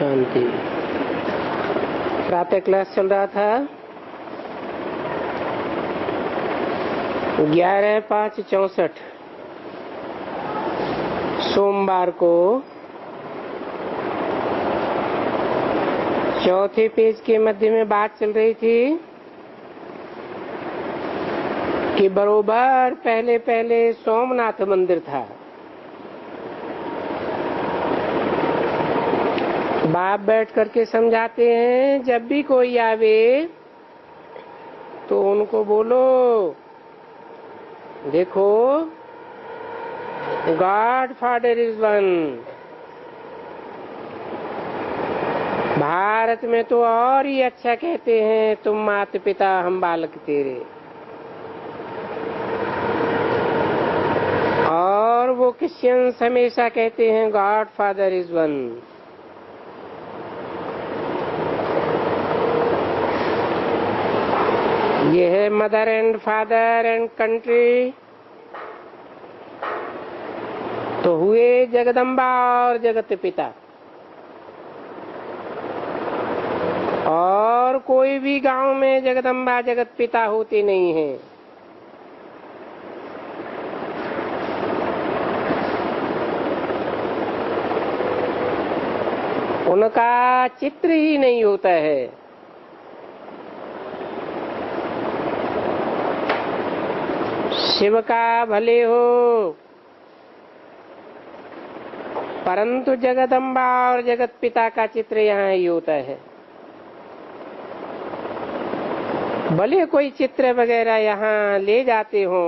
शांति। प्रातः क्लास चल रहा था 11/5/64 सोमवार को चौथे पेज के मध्य में बात चल रही थी कि बरोबर पहले पहले सोमनाथ मंदिर था। बाप बैठ करके समझाते हैं, जब भी कोई आवे तो उनको बोलो, देखो God father is one. Bharat में तो और ही अच्छा कहते हैं, तुम माता पिता हम बालक तेरे। और वो क्रिश्चियंस हमेशा कहते हैं गॉड फादर इज वन। ये है mother and father and country, तो हुए जगदम्बा और जगत पिता। और कोई भी गांव में जगदम्बा जगत पिता होते नहीं हैं। उनका चित्र ही नहीं होता है। शिव का भले हो, परंतु जगदम्बा और जगत पिता का चित्र यहाँ ही होता है। भले कोई चित्र वगैरह यहाँ ले जाते हो,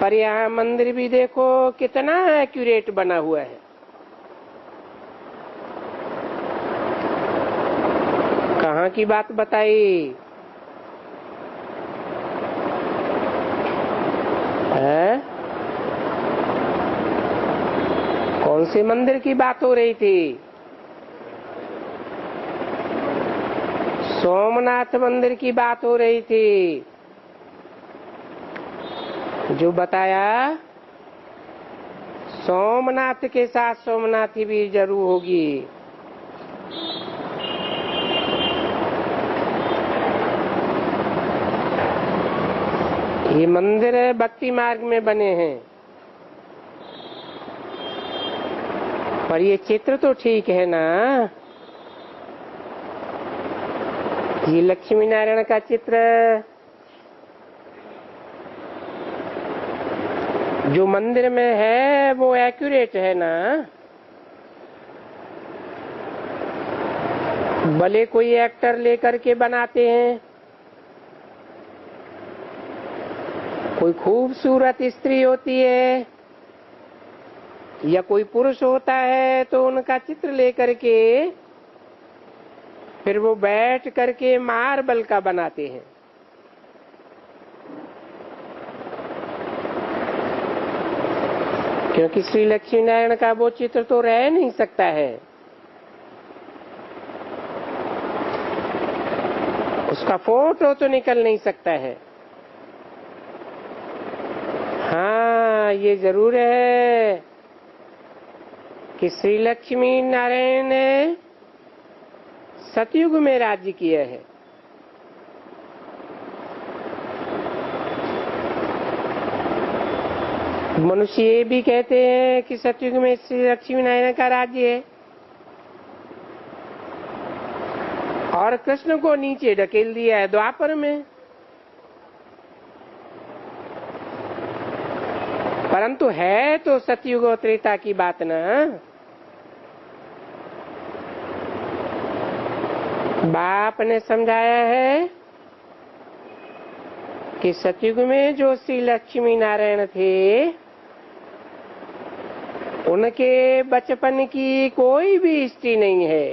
पर यहाँ मंदिर भी देखो कितना एक्यूरेट बना हुआ है। कहाँ की बात बताई है? कौन से मंदिर की बात हो रही थी? सोमनाथ मंदिर की बात हो रही थी। जो बताया सोमनाथ के साथ सोमनाथी भी जरूर होगी। ये मंदिर भक्ति मार्ग में बने हैं, पर ये चित्र तो ठीक है ना। ये लक्ष्मी नारायण का चित्र जो मंदिर में है वो एक्यूरेट है ना। भले कोई एक्टर लेकर के बनाते हैं, कोई खूबसूरत स्त्री होती है या कोई पुरुष होता है, तो उनका चित्र लेकर के फिर वो बैठ करके मार्बल का बनाते हैं। क्योंकि श्री लक्ष्मी नारायण का वो चित्र तो रह नहीं सकता है। उसका फोटो तो निकल नहीं सकता है। हाँ, ये जरूर है कि श्री लक्ष्मी नारायण ने सतयुग में राज्य किया है। मनुष्य ये भी कहते हैं कि सतयुग में श्री लक्ष्मी नारायण का राज्य है, और कृष्ण को नीचे ढकेल दिया है द्वापर में। परंतु है तो सतयुग और त्रेता की बात ना। बाप ने समझाया है कि सतयुग में जो श्री लक्ष्मी नारायण थे, उनके बचपन की कोई भी हिस्ट्री नहीं है।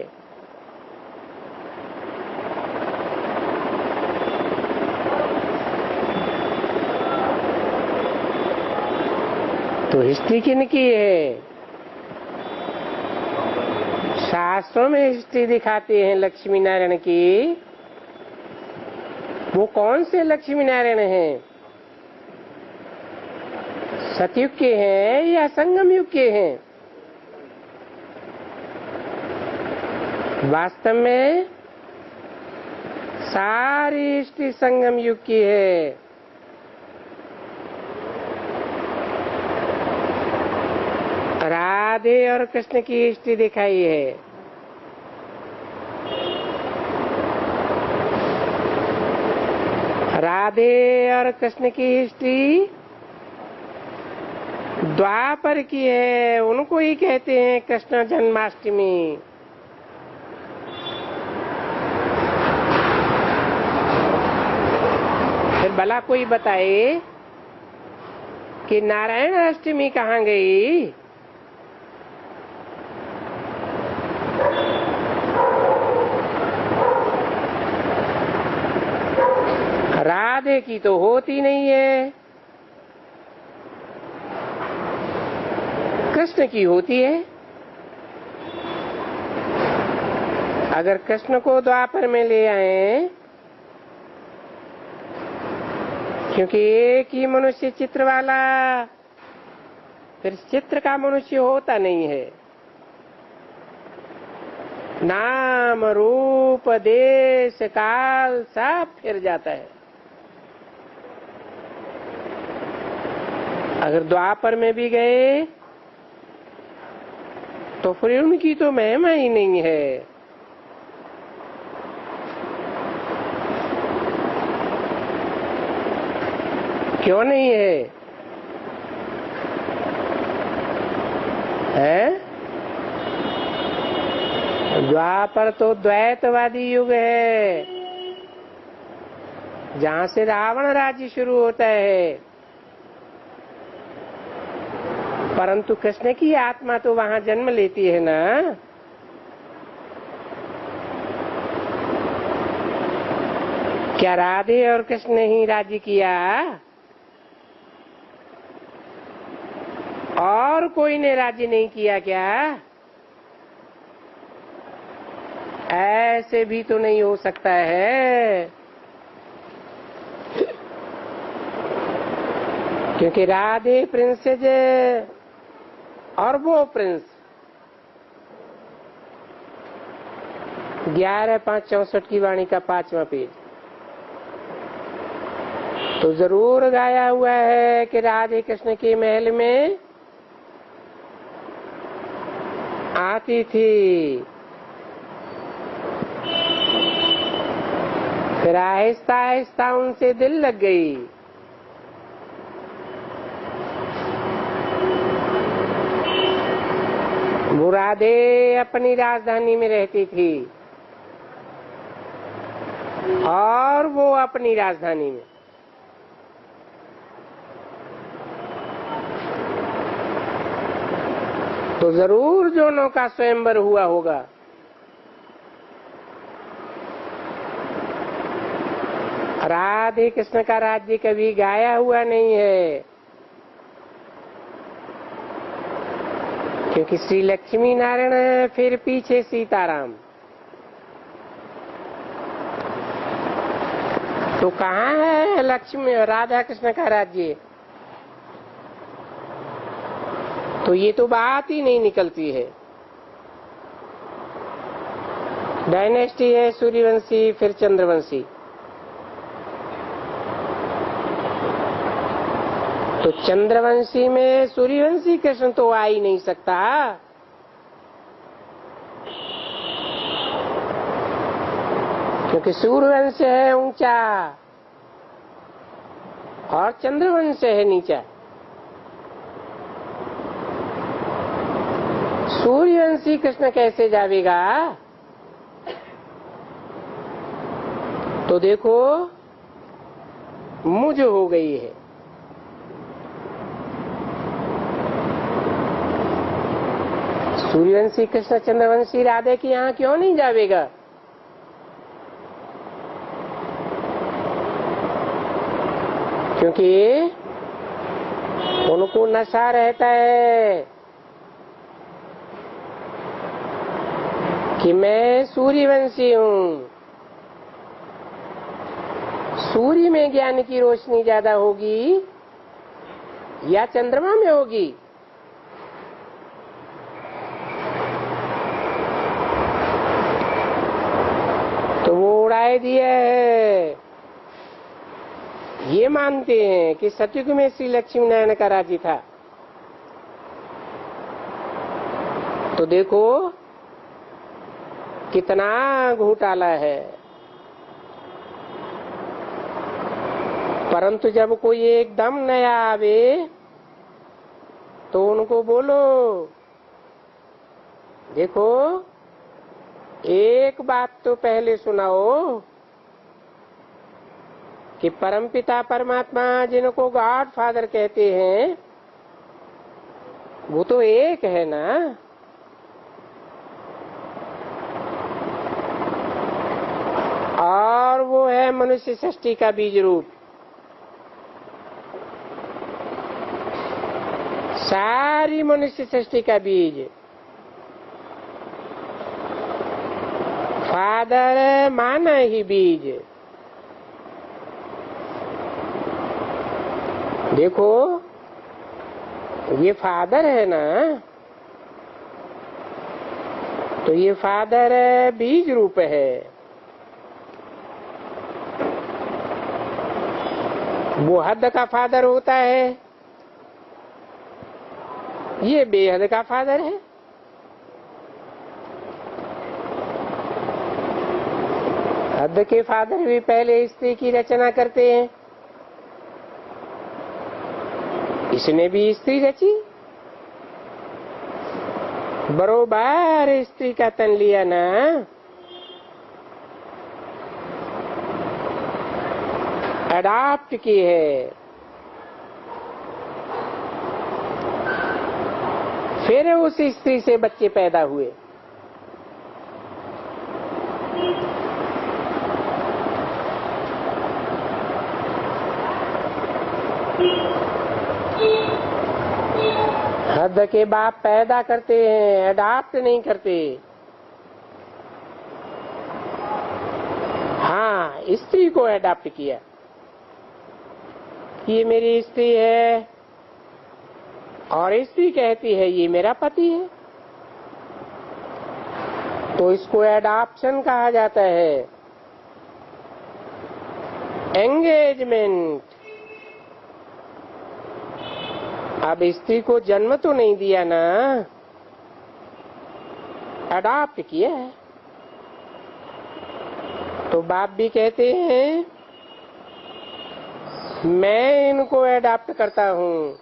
तो हिस्ट्री किनकी है? शास्त्रों में हिस्ट्री दिखाते हैं लक्ष्मी नारायण की। वो कौन से लक्ष्मी नारायण हैं? सतयुग के हैं या संगम युग के हैं? वास्तव में सारी सृष्टि संगम युग की है। राधे और कृष्ण की सृष्टि दिखाई है। राधे और कृष्ण की सृष्टि द्वापर की है, उनको ही कहते हैं कृष्ण जन्माष्टमी। फिर भला कोई बताए कि नारायण अष्टमी कहाँ गई? राधे की तो होती नहीं है, कृष्ण की होती है। अगर कृष्ण को द्वापर में ले आए, क्योंकि एक ही मनुष्य चित्र वाला, फिर चित्र का मनुष्य होता नहीं है। नाम रूप देश काल सब फिर जाता है। अगर द्वापर में भी गए तो फिर उनकी तो महिमा ही नहीं है। क्यों नहीं है? द्वापर तो द्वैतवादी युग है, जहां से रावण राज्य शुरू होता है। परंतु कृष्ण की आत्मा तो वहां जन्म लेती है ना। क्या राधे और कृष्ण ने ही राज्य किया? और कोई ने राज्य नहीं किया क्या? ऐसे भी तो नहीं हो सकता है, क्योंकि राधे प्रिंसेस और वो प्रिंस 11/5/64 की वाणी का 5वां पेज तो जरूर गाया हुआ है कि राधे कृष्ण के महल में आती थी, फिर आहिस्ता आहिस्ता उनसे दिल लग गई। वो राधे अपनी राजधानी में रहती थी और वो अपनी राजधानी में। तो जरूर दोनों का स्वयंवर हुआ होगा। राधे कृष्ण का राज्य कभी गाया हुआ नहीं है, क्योंकि श्री लक्ष्मी नारायण है, फिर पीछे सीताराम। तो कहाँ है लक्ष्मी राधा कृष्ण का राज्य? तो ये तो बात ही नहीं निकलती है। डायनेस्टी है सूर्यवंशी, फिर चंद्रवंशी। तो चंद्रवंशी में सूर्यवंशी कृष्ण तो आ ही नहीं सकता, क्योंकि सूर्यवंश है ऊंचा और चंद्रवंश है नीचा। सूर्यवंशी कृष्ण कैसे जावेगा? तो देखो मुझ हो गई है। सूर्यवंशी कृष्ण चंद्रवंशी राधे के यहाँ क्यों नहीं जावेगा? क्योंकि उनको नशा रहता है कि मैं सूर्यवंशी हूँ। सूर्य में ज्ञान की रोशनी ज्यादा होगी या चंद्रमा में होगी? न्याय दिया है, ये मानते हैं कि सतयुग में श्री लक्ष्मी नारायण का राज्य था। तो देखो कितना घोटाला है। परंतु जब कोई एकदम नया आवे तो उनको बोलो, देखो एक बात तो पहले सुनाओ कि परमपिता परमात्मा जिनको गॉड फादर कहते हैं वो तो एक है ना। और वो है मनुष्य सृष्टि का बीज रूप। सारी मनुष्य सृष्टि का बीज फादर माना ही बीज। देखो ये फादर है ना, तो ये फादर बीज रूप है। वो हद का फादर होता है, ये बेहद का फादर है। हद के फादर भी पहले स्त्री की रचना करते हैं, इसने भी स्त्री रची, बरोबर स्त्री का तन लिया ना। अडॉप्ट की है, फिर उस स्त्री से बच्चे पैदा हुए। हद के बाप पैदा करते हैं, अडॉप्ट नहीं करते। हाँ, स्त्री को अडॉप्ट किया, ये मेरी स्त्री है, और स्त्री कहती है ये मेरा पति है, तो इसको एडॉप्शन कहा जाता है। एंगेजमेंट। अब स्त्री को जन्म तो नहीं दिया ना, अडॉप्ट किया है। तो बाप भी कहते हैं मैं इनको अडॉप्ट करता हूँ,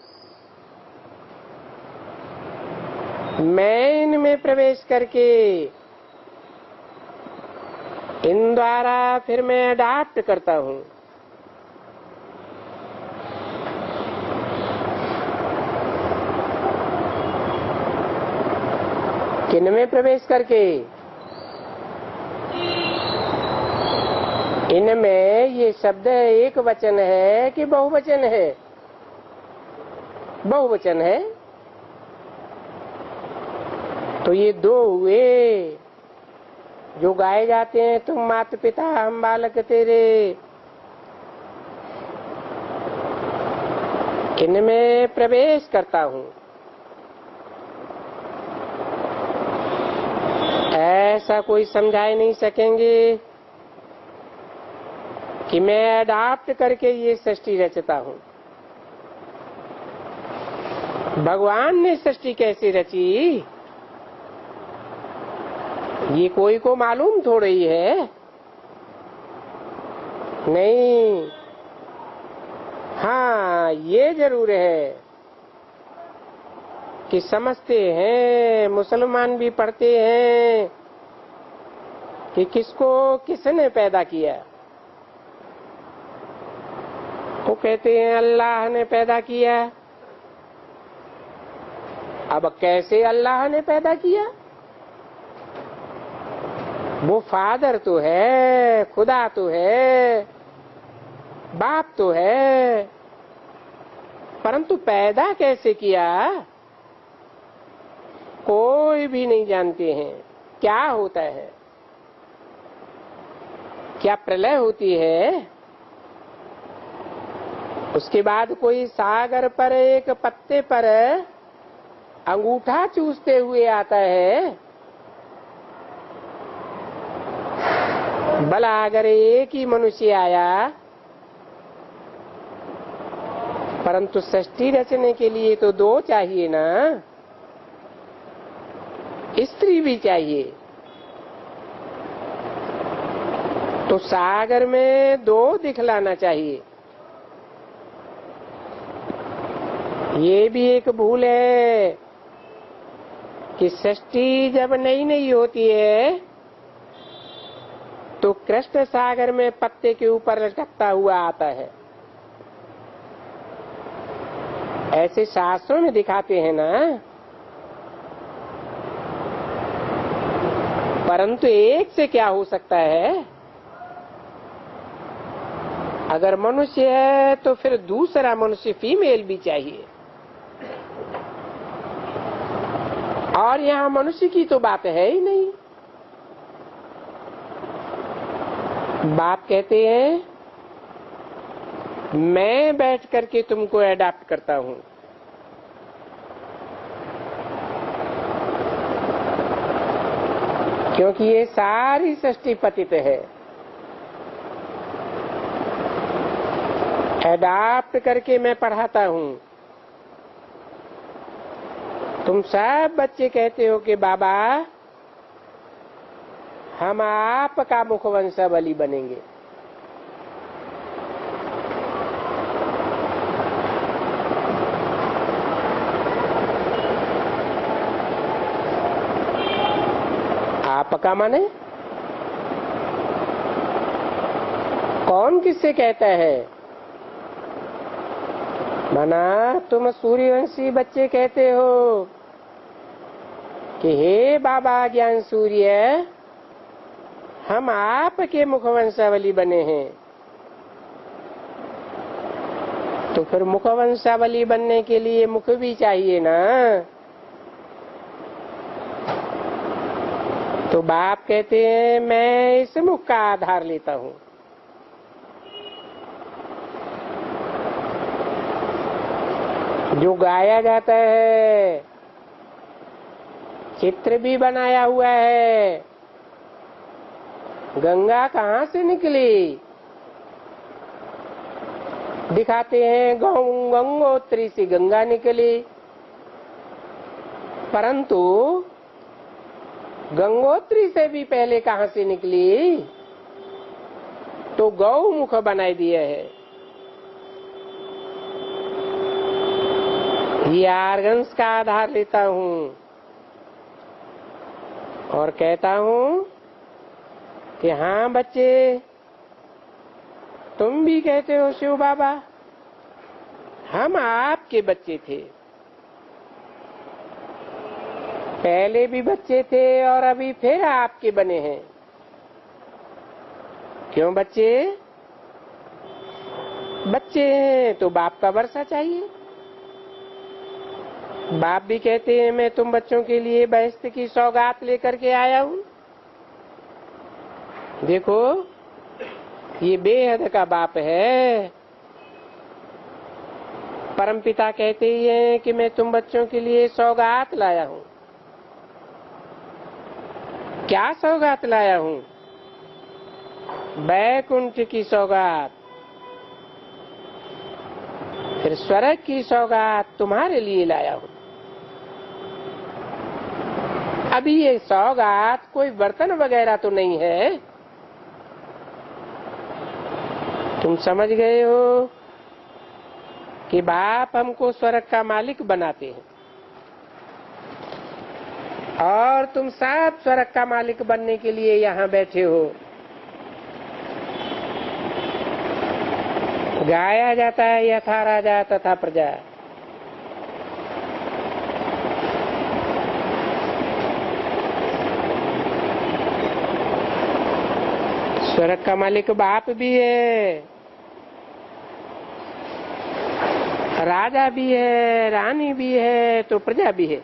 मैं इनमें प्रवेश करके इन द्वारा फिर मैं अडॉप्ट करता हूँ। किनमें प्रवेश करके? इनमें ये शब्द एक वचन है कि बहुवचन है? बहुवचन है। तो ये दो हुए जो गाए जाते हैं, तुम माता पिता हम बालक तेरे। इनमें प्रवेश करता हूँ। ऐसा कोई समझा ही नहीं सकेंगे कि मैं अडॉप्ट करके ये सृष्टि रचता हूँ। भगवान ने सृष्टि कैसे रची ये कोई को मालूम थोड़ी है। नहीं, हाँ ये जरूर है कि समझते हैं, मुसलमान भी पढ़ते हैं कि किसको किसने पैदा किया। वो कहते हैं अल्लाह ने पैदा किया। अब कैसे अल्लाह ने पैदा किया? वो फादर तो है, खुदा तो है, बाप तो है, परंतु पैदा कैसे किया कोई भी नहीं जानते हैं। क्या होता है? क्या प्रलय होती है? उसके बाद कोई सागर पर एक पत्ते पर अंगूठा चूसते हुए आता है, भला अगर एक ही मनुष्य आया, परंतु सृष्टि रचने के लिए तो दो चाहिए ना, स्त्री भी चाहिए। तो सागर में दो दिखलाना चाहिए। ये भी एक भूल है कि सृष्टि जब नई नई होती है तो कृष्ण सागर में पत्ते के ऊपर लटकता हुआ आता है, ऐसे शास्त्रों में दिखाते हैं ना। परंतु एक से क्या हो सकता है? अगर मनुष्य है तो फिर दूसरा मनुष्य फीमेल भी चाहिए। और यहाँ मनुष्य की तो बात है ही नहीं। बाप कहते हैं मैं बैठ करके तुमको एडाप्ट करता हूं। क्योंकि ये सारी सृष्टि पतित है। एडाप्ट करके मैं पढ़ाता हूं। तुम सब बच्चे कहते हो कि बाबा हम आपका मुखवंशावली बनेंगे। आपका माने कौन किससे कहता है? माना तुम सूर्यवंशी बच्चे कहते हो कि हे बाबा ज्ञान सूर्य, हम आपके मुखवंशावली बने हैं। तो फिर मुखवंशावली बनने के लिए मुख भी चाहिए ना। तो बाप कहते हैं मैं इस मुख का आधार लेता हूं। जो गाया जाता है, चित्र भी बनाया हुआ है। गंगा कहाँ से निकली? दिखाते हैं गंगोत्री से गंगा निकली। परंतु गंगोत्री से भी पहले कहाँ से निकली? तो गौमुख बनाई दिया है। ये आर्गन्स का आधार लेता हूं और कहता हूं कि हाँ बच्चे, तुम भी कहते हो शिव बाबा हम आपके बच्चे थे। पहले भी बच्चे थे और अभी फिर आपके बने हैं। क्यों बच्चे? बच्चे हैं तो बाप का वर्षा चाहिए। बाप भी कहते हैं मैं तुम बच्चों के लिए बहश्त की सौगात लेकर के आया हूं। देखो ये बेहद का बाप है। परमपिता कहते ही हैं कि मैं तुम बच्चों के लिए सौगात लाया हूं। क्या सौगात लाया हूं? बैकुंठ की सौगात, फिर स्वर्ग की सौगात तुम्हारे लिए लाया हूं। अभी ये सौगात कोई बर्तन वगैरह तो नहीं है। तुम समझ गए हो कि बाप हमको स्वर्ग का मालिक बनाते हैं और तुम सब स्वर्ग का मालिक बनने के लिए यहाँ बैठे हो। गाया जाता है यथा राजा तथा प्रजा। स्वर्ग का मालिक बाप भी है, राजा भी है, रानी भी है, तो प्रजा भी है।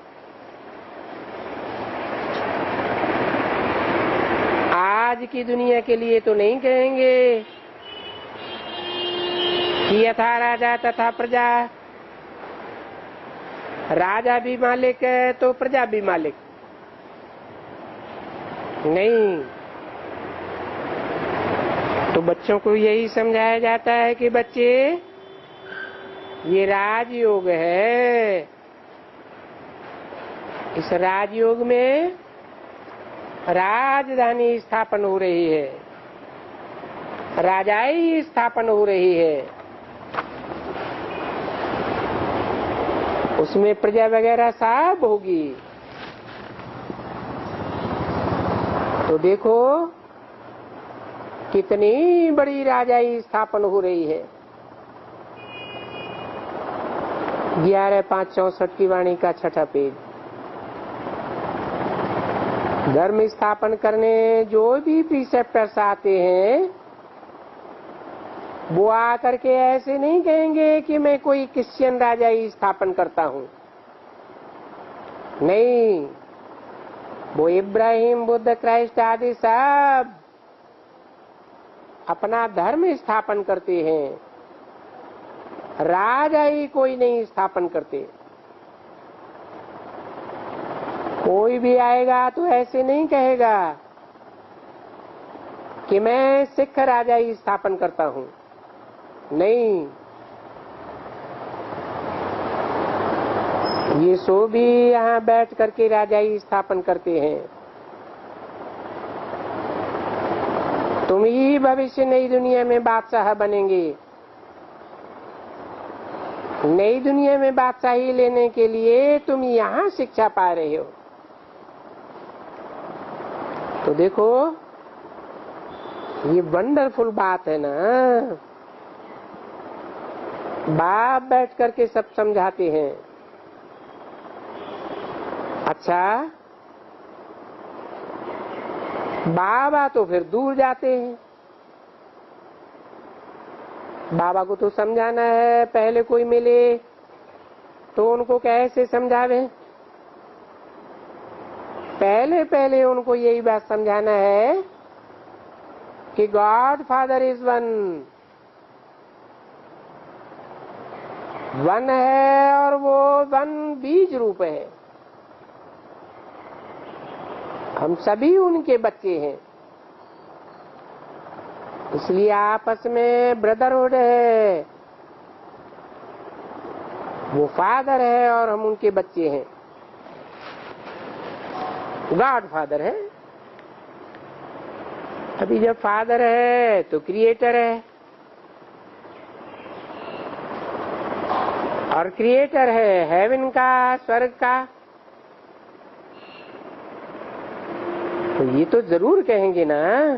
आज की दुनिया के लिए तो नहीं कहेंगे कि यथा राजा तथा प्रजा। राजा भी मालिक है तो प्रजा भी मालिक नहीं। तो बच्चों को यही समझाया जाता है कि बच्चे ये राजयोग है, इस राजयोग में राजधानी स्थापन हो रही है, राजाई स्थापन हो रही है, उसमें प्रजा वगैरह सब होगी। तो देखो कितनी बड़ी राजाई स्थापन हो रही है। 11/5/64 की वाणी का 6ठा पेज। धर्म स्थापन करने जो भी प्रीसेप्टर्स आते हैं वो आकर के ऐसे नहीं कहेंगे कि मैं कोई क्रिश्चियन राजाई स्थापन करता हूं। नहीं, वो इब्राहिम, बुद्ध, क्राइस्ट आदि सब अपना धर्म स्थापन करते हैं, राजाई कोई नहीं स्थापन करते। कोई भी आएगा तो ऐसे नहीं कहेगा कि मैं सिख राजाई स्थापन करता हूं। नहीं, ये सो भी यहाँ बैठ करके राजाई स्थापन करते हैं। तुम ही भविष्य नई दुनिया में बादशाह बनेंगे। नई दुनिया में बादशाही लेने के लिए तुम यहाँ शिक्षा पा रहे हो। तो देखो ये वंडरफुल बात है ना। बाप बैठ करके सब समझाते हैं। अच्छा, बाबा तो फिर दूर जाते हैं। बाबा को तो समझाना है, पहले कोई मिले तो उनको कैसे समझावे। पहले उनको यही बात समझाना है कि गॉड फादर इज वन है और वो वन बीज रूप है। हम सभी उनके बच्चे हैं, इसलिए आपस में ब्रदरहुड है। वो फादर है और हम उनके बच्चे हैं। गॉड फादर है। अभी जब फादर है तो क्रिएटर है, और क्रिएटर है हेवन का, स्वर्ग का। तो ये तो जरूर कहेंगे ना,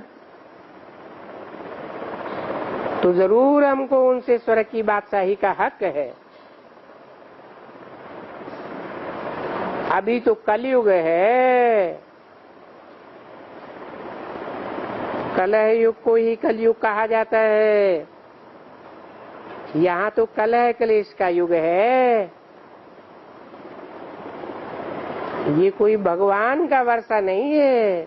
तो जरूर हमको उनसे स्वर्ग की बादशाही का हक है। अभी तो कलयुग है, कलह युग को ही कलयुग कहा जाता है। यहाँ तो कलह क्लेश का युग है। ये कोई भगवान का वर्षा नहीं है।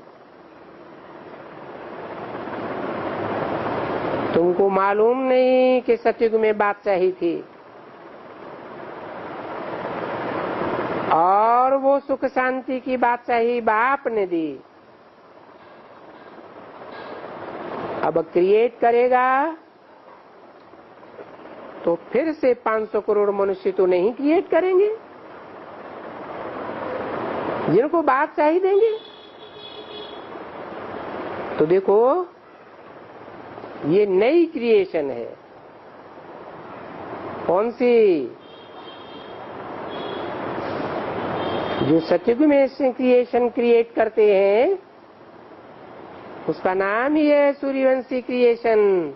तुमको मालूम नहीं कि सतयुग में बादशाही थी, और वो सुख शांति की बादशाही बाप ने दी। अब क्रिएट करेगा तो फिर से 500 करोड़ मनुष्य तो नहीं क्रिएट करेंगे जिनको बादशाही देंगे। तो देखो ये नई क्रिएशन है। कौन सी? जो सतयुग में क्रिएशन क्रिएट करते हैं उसका नाम ही है सूर्यवंशी क्रिएशन।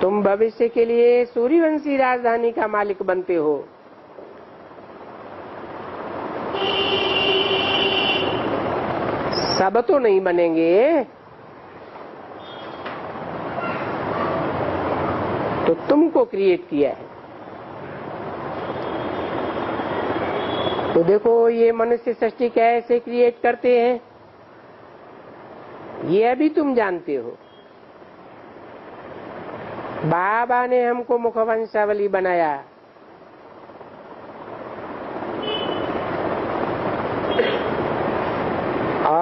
तुम भविष्य के लिए सूर्यवंशी राजधानी का मालिक बनते हो। सब तो नहीं बनेंगे, तो तुमको क्रिएट किया है। तो देखो ये मनुष्य सृष्टि कैसे क्रिएट करते हैं ये अभी तुम जानते हो। बाबा ने हमको मुखवंशावली बनाया।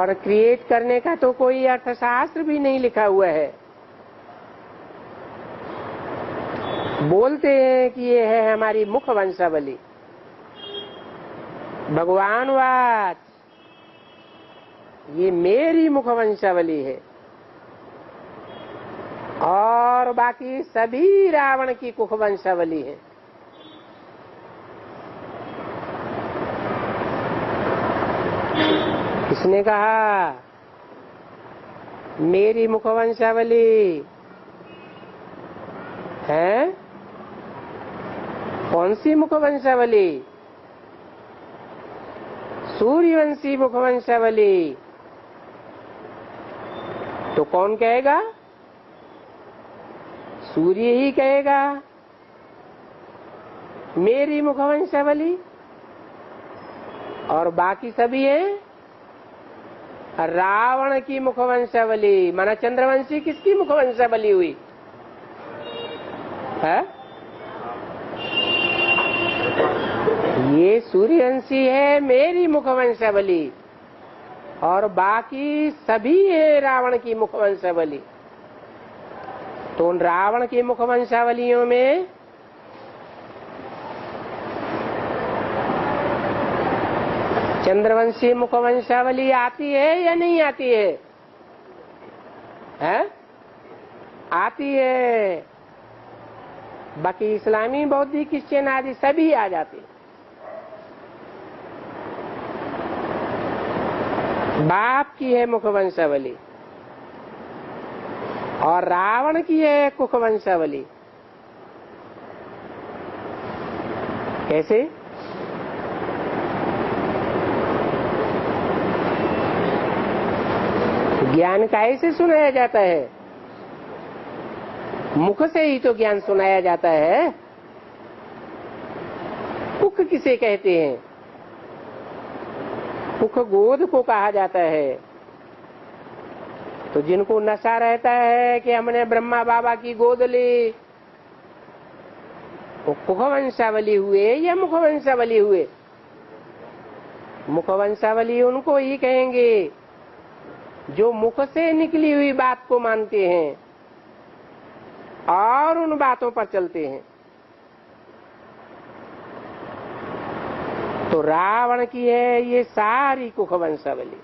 और क्रिएट करने का तो कोई अर्थशास्त्र भी नहीं लिखा हुआ है। बोलते हैं कि ये है हमारी मुख वंशावली, भगवानवाच, ये मेरी मुख वंशावली है और बाकी सभी रावण की मुख वंशावली है। किसने कहा मेरी मुख वंशावली है? कौन सी मुख वंशावली? सूर्यवंशी मुख वंशावली। तो कौन कहेगा? सूर्य ही कहेगा मेरी मुख वंशावली, और बाकी सभी हैं रावण की मुख वंशावली। माना चंद्रवंशी किसकी मुख वंशावली हुई है? ये सूर्यवंशी है मेरी मुख वंशावली, और बाकी सभी है रावण की मुख वंशावली। तो उन रावण की मुख वंशावलियों में चंद्रवंशी मुख वंशावली आती है या नहीं आती है? हैं? आती है। बाकी इस्लामी, बौद्धिक, क्रिश्चियन आदि सभी आ जाते हैं। बाप की है मुख वंशावली और रावण की है कुख वंशावली। कैसे? ज्ञान कैसे सुनाया जाता है? मुख से ही तो ज्ञान सुनाया जाता है। कुख किसे कहते हैं? कुख गोद को कहा जाता है। तो जिनको नशा रहता है कि हमने ब्रह्मा बाबा की गोद ली, वो कुख वंशावली हुए या मुख वंशावली हुए? मुख वंशावली उनको ही कहेंगे जो मुख से निकली हुई बात को मानते हैं और उन बातों पर चलते हैं। तो रावण की है ये सारी कुख वंशावली,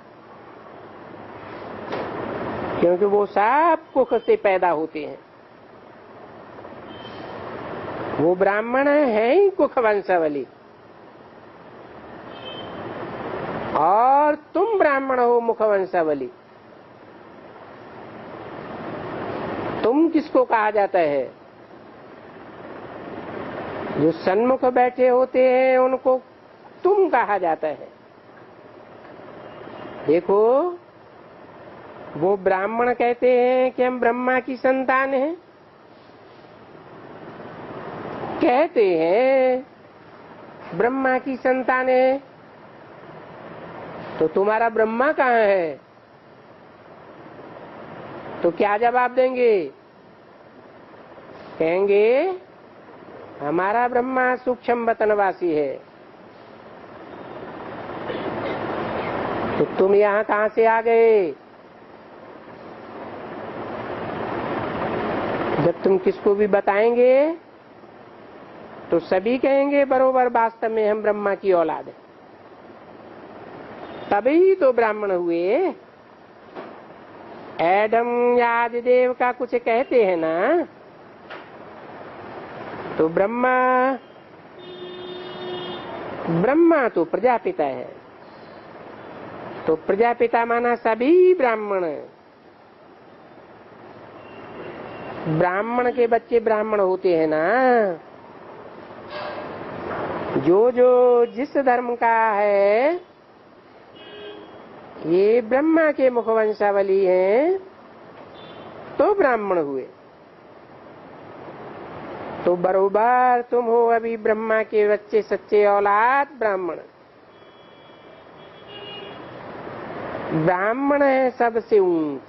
क्योंकि वो सब कुख से पैदा होते हैं। वो ब्राह्मण है ही कुख वंशावली, और तुम ब्राह्मण हो मुख वंशावली। तुम किसको कहा जाता है? जो सन्मुख बैठे होते हैं उनको तुम कहा जाता है। देखो, वो ब्राह्मण कहते हैं कि हम ब्रह्मा की संतान हैं, कहते हैं ब्रह्मा की संतान है। तो तुम्हारा ब्रह्मा कहाँ है? तो क्या जवाब देंगे? कहेंगे हमारा ब्रह्मा सूक्ष्म वतनवासी है। तो तुम यहाँ कहाँ से आ गए? जब तुम किसको भी बताएंगे तो सभी कहेंगे बरोबर वास्तव में हम ब्रह्मा की औलाद है। तभी तो ब्राह्मण हुए। एडम या आदिदेव का कुछ कहते हैं ना, तो ब्रह्मा तो प्रजापिता है। तो प्रजापिता माना सभी ब्राह्मण। ब्राह्मण के बच्चे ब्राह्मण होते हैं ना। जो जो जिस धर्म का है, ये ब्रह्मा के मुख वंशावली हैं, तो ब्राह्मण हुए। तो बरोबर तुम हो अभी ब्रह्मा के बच्चे, सच्चे औलाद ब्राह्मण। ब्राह्मण है सबसे ऊंच,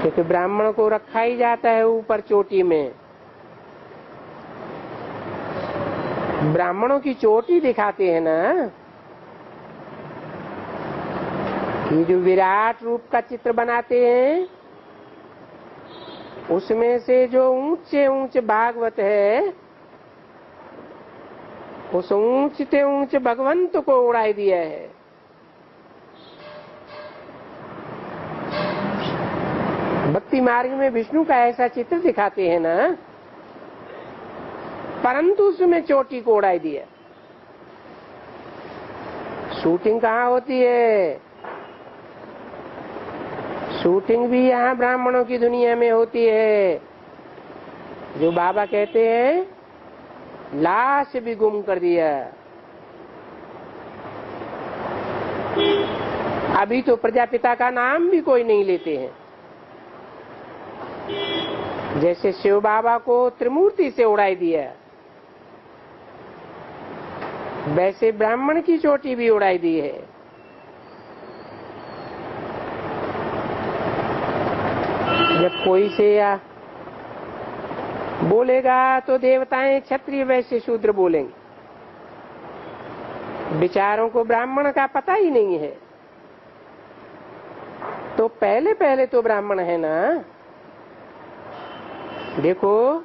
क्योंकि ब्राह्मण को रखा ही जाता है ऊपर चोटी में। ब्राह्मणों की चोटी दिखाते हैं ना, ये जो विराट रूप का चित्र बनाते हैं, उसमें से जो ऊंचे ऊंचे भागवत है, उस ऊंचे ऊंचे भगवंत को उड़ाई दिया है। भक्ति मार्ग में विष्णु का ऐसा चित्र दिखाते हैं ना, परंतु उसमें चोटी को उड़ाई दिया। शूटिंग कहाँ होती है? शूटिंग भी यहाँ ब्राह्मणों की दुनिया में होती है। जो बाबा कहते हैं लाश भी गुम कर दिया। अभी तो प्रजापिता का नाम भी कोई नहीं लेते हैं। जैसे शिव बाबा को त्रिमूर्ति से उड़ाई दिया, वैसे ब्राह्मण की चोटी भी उड़ाई दी है। जब कोई से बोलेगा तो देवताएं क्षत्रिय वैश्य शूद्र बोलेंगे। विचारों को ब्राह्मण का पता ही नहीं है। तो पहले पहले तो ब्राह्मण है ना। देखो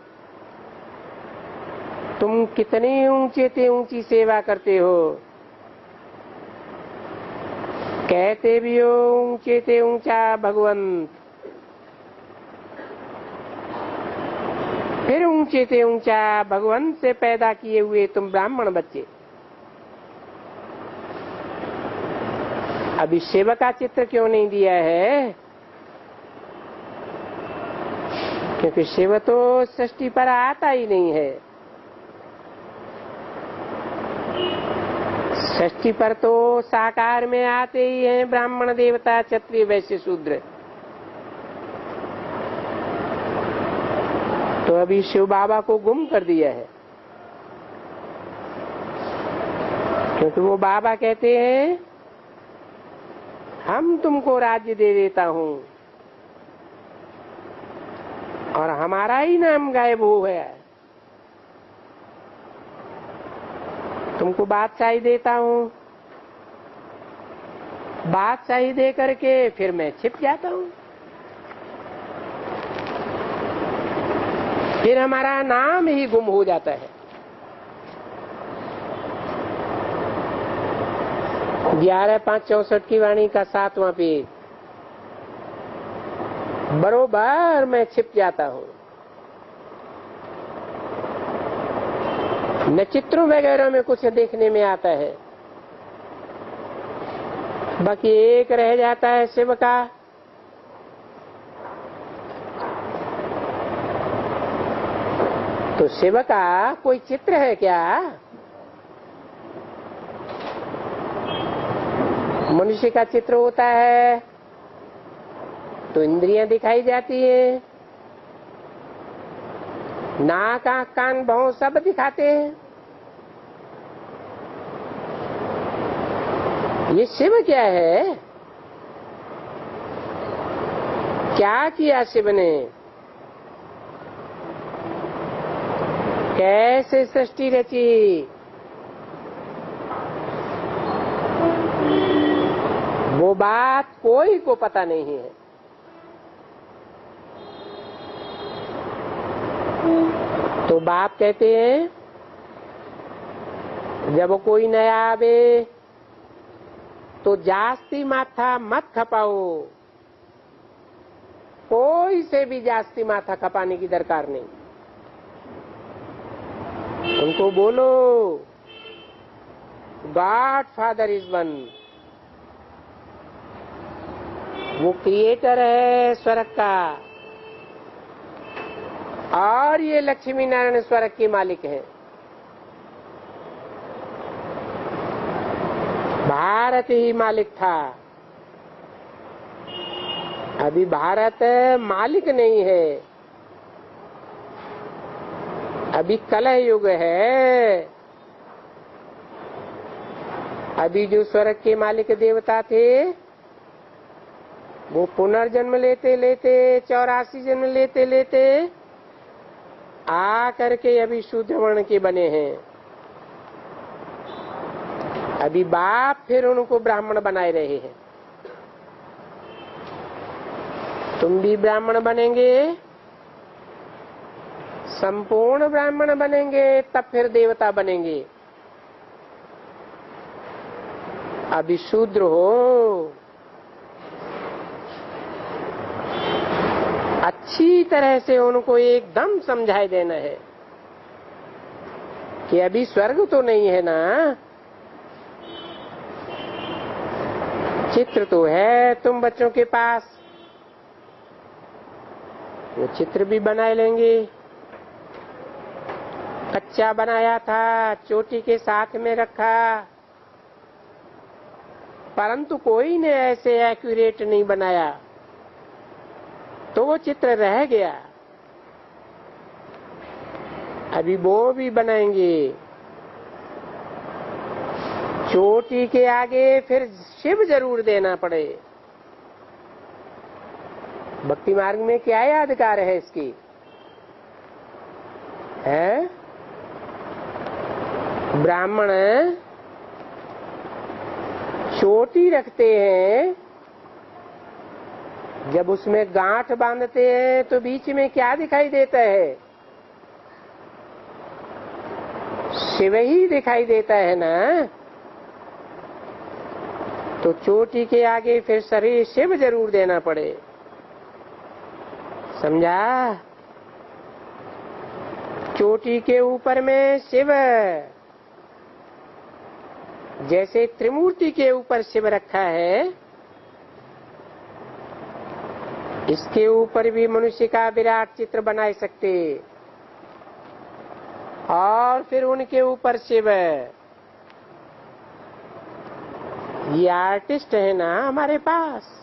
तुम कितने ऊंचे से ऊंची सेवा करते हो, कहते भी हो ऊंचे से ऊंचा भगवंत, फिर ऊंचे से ऊंचा भगवंत से पैदा किए हुए तुम ब्राह्मण बच्चे। अभी शिव का चित्र क्यों नहीं दिया है? क्योंकि शिव तो सृष्टि पर आता ही नहीं है। सृष्टि पर तो साकार में आते ही हैं ब्राह्मण देवता क्षत्रिय वैश्य शूद्र। तो अभी शिव बाबा को गुम कर दिया है, क्योंकि वो बाबा कहते हैं हम तुमको राज्य दे देता हूं और हमारा ही नाम गायब हो गया। तुमको बादशाही देता हूं, बादशाही दे करके फिर मैं छिप जाता हूं, फिर हमारा नाम ही गुम हो जाता है। 11/5/64 की वाणी का 7वां पेज। बरोबर मैं छिप जाता हूं। न चित्रों वगैरह में कुछ देखने में आता है, बाकी एक रह जाता है शिव का। तो शिव का कोई चित्र है क्या? मनुष्य का चित्र होता है तो इंद्रियां दिखाई जाती है, नाक आंख कान भौं सब दिखाते हैं। ये शिव क्या है? क्या किया शिव ने? कैसे सृष्टि रची? वो बात कोई को पता नहीं है। तो बाप कहते हैं जब कोई नया आवे तो जास्ती माथा मत खपाओ। कोई से भी जास्ती माथा खपाने की दरकार नहीं। उनको बोलो गॉड फादर इज वन। वो क्रिएटर है स्वर्ग का, और ये लक्ष्मी नारायण स्वर्ग के मालिक हैं। भारत ही मालिक था, अभी भारत मालिक नहीं है। अभी कलह युग है। अभी जो स्वर्ग के मालिक देवता थे वो पुनर्जन्म लेते लेते 84 जन्म लेते लेते आ करके अभी शूद्र वर्ण के बने हैं। अभी बाप फिर उनको ब्राह्मण बनाए रहे हैं। तुम भी ब्राह्मण बनेंगे, संपूर्ण ब्राह्मण बनेंगे, तब फिर देवता बनेंगे। अभी शूद्र हो, अच्छी तरह से उनको एकदम समझाई देना है कि अभी स्वर्ग तो नहीं है ना, चित्र तो है तुम बच्चों के पास, वो चित्र भी बना लेंगे। कच्चा बनाया था, चोटी के साथ में रखा, परंतु कोई ने ऐसे एक्यूरेट नहीं बनाया, तो वो चित्र रह गया। अभी वो भी बनाएंगे। चोटी के आगे फिर शिव जरूर देना पड़े। भक्ति मार्ग में क्या यादगार है इसकी? है ब्राह्मण चोटी रखते हैं, जब उसमें गांठ बांधते हैं तो बीच में क्या दिखाई देता है? शिव ही दिखाई देता है ना। तो चोटी के आगे फिर शरीर शिव जरूर देना पड़े। समझा? चोटी के ऊपर में शिव, जैसे त्रिमूर्ति के ऊपर शिव रखा है, इसके ऊपर भी मनुष्य का विराट चित्र बना सकते, और फिर उनके ऊपर शिव। ये आर्टिस्ट है ना हमारे पास,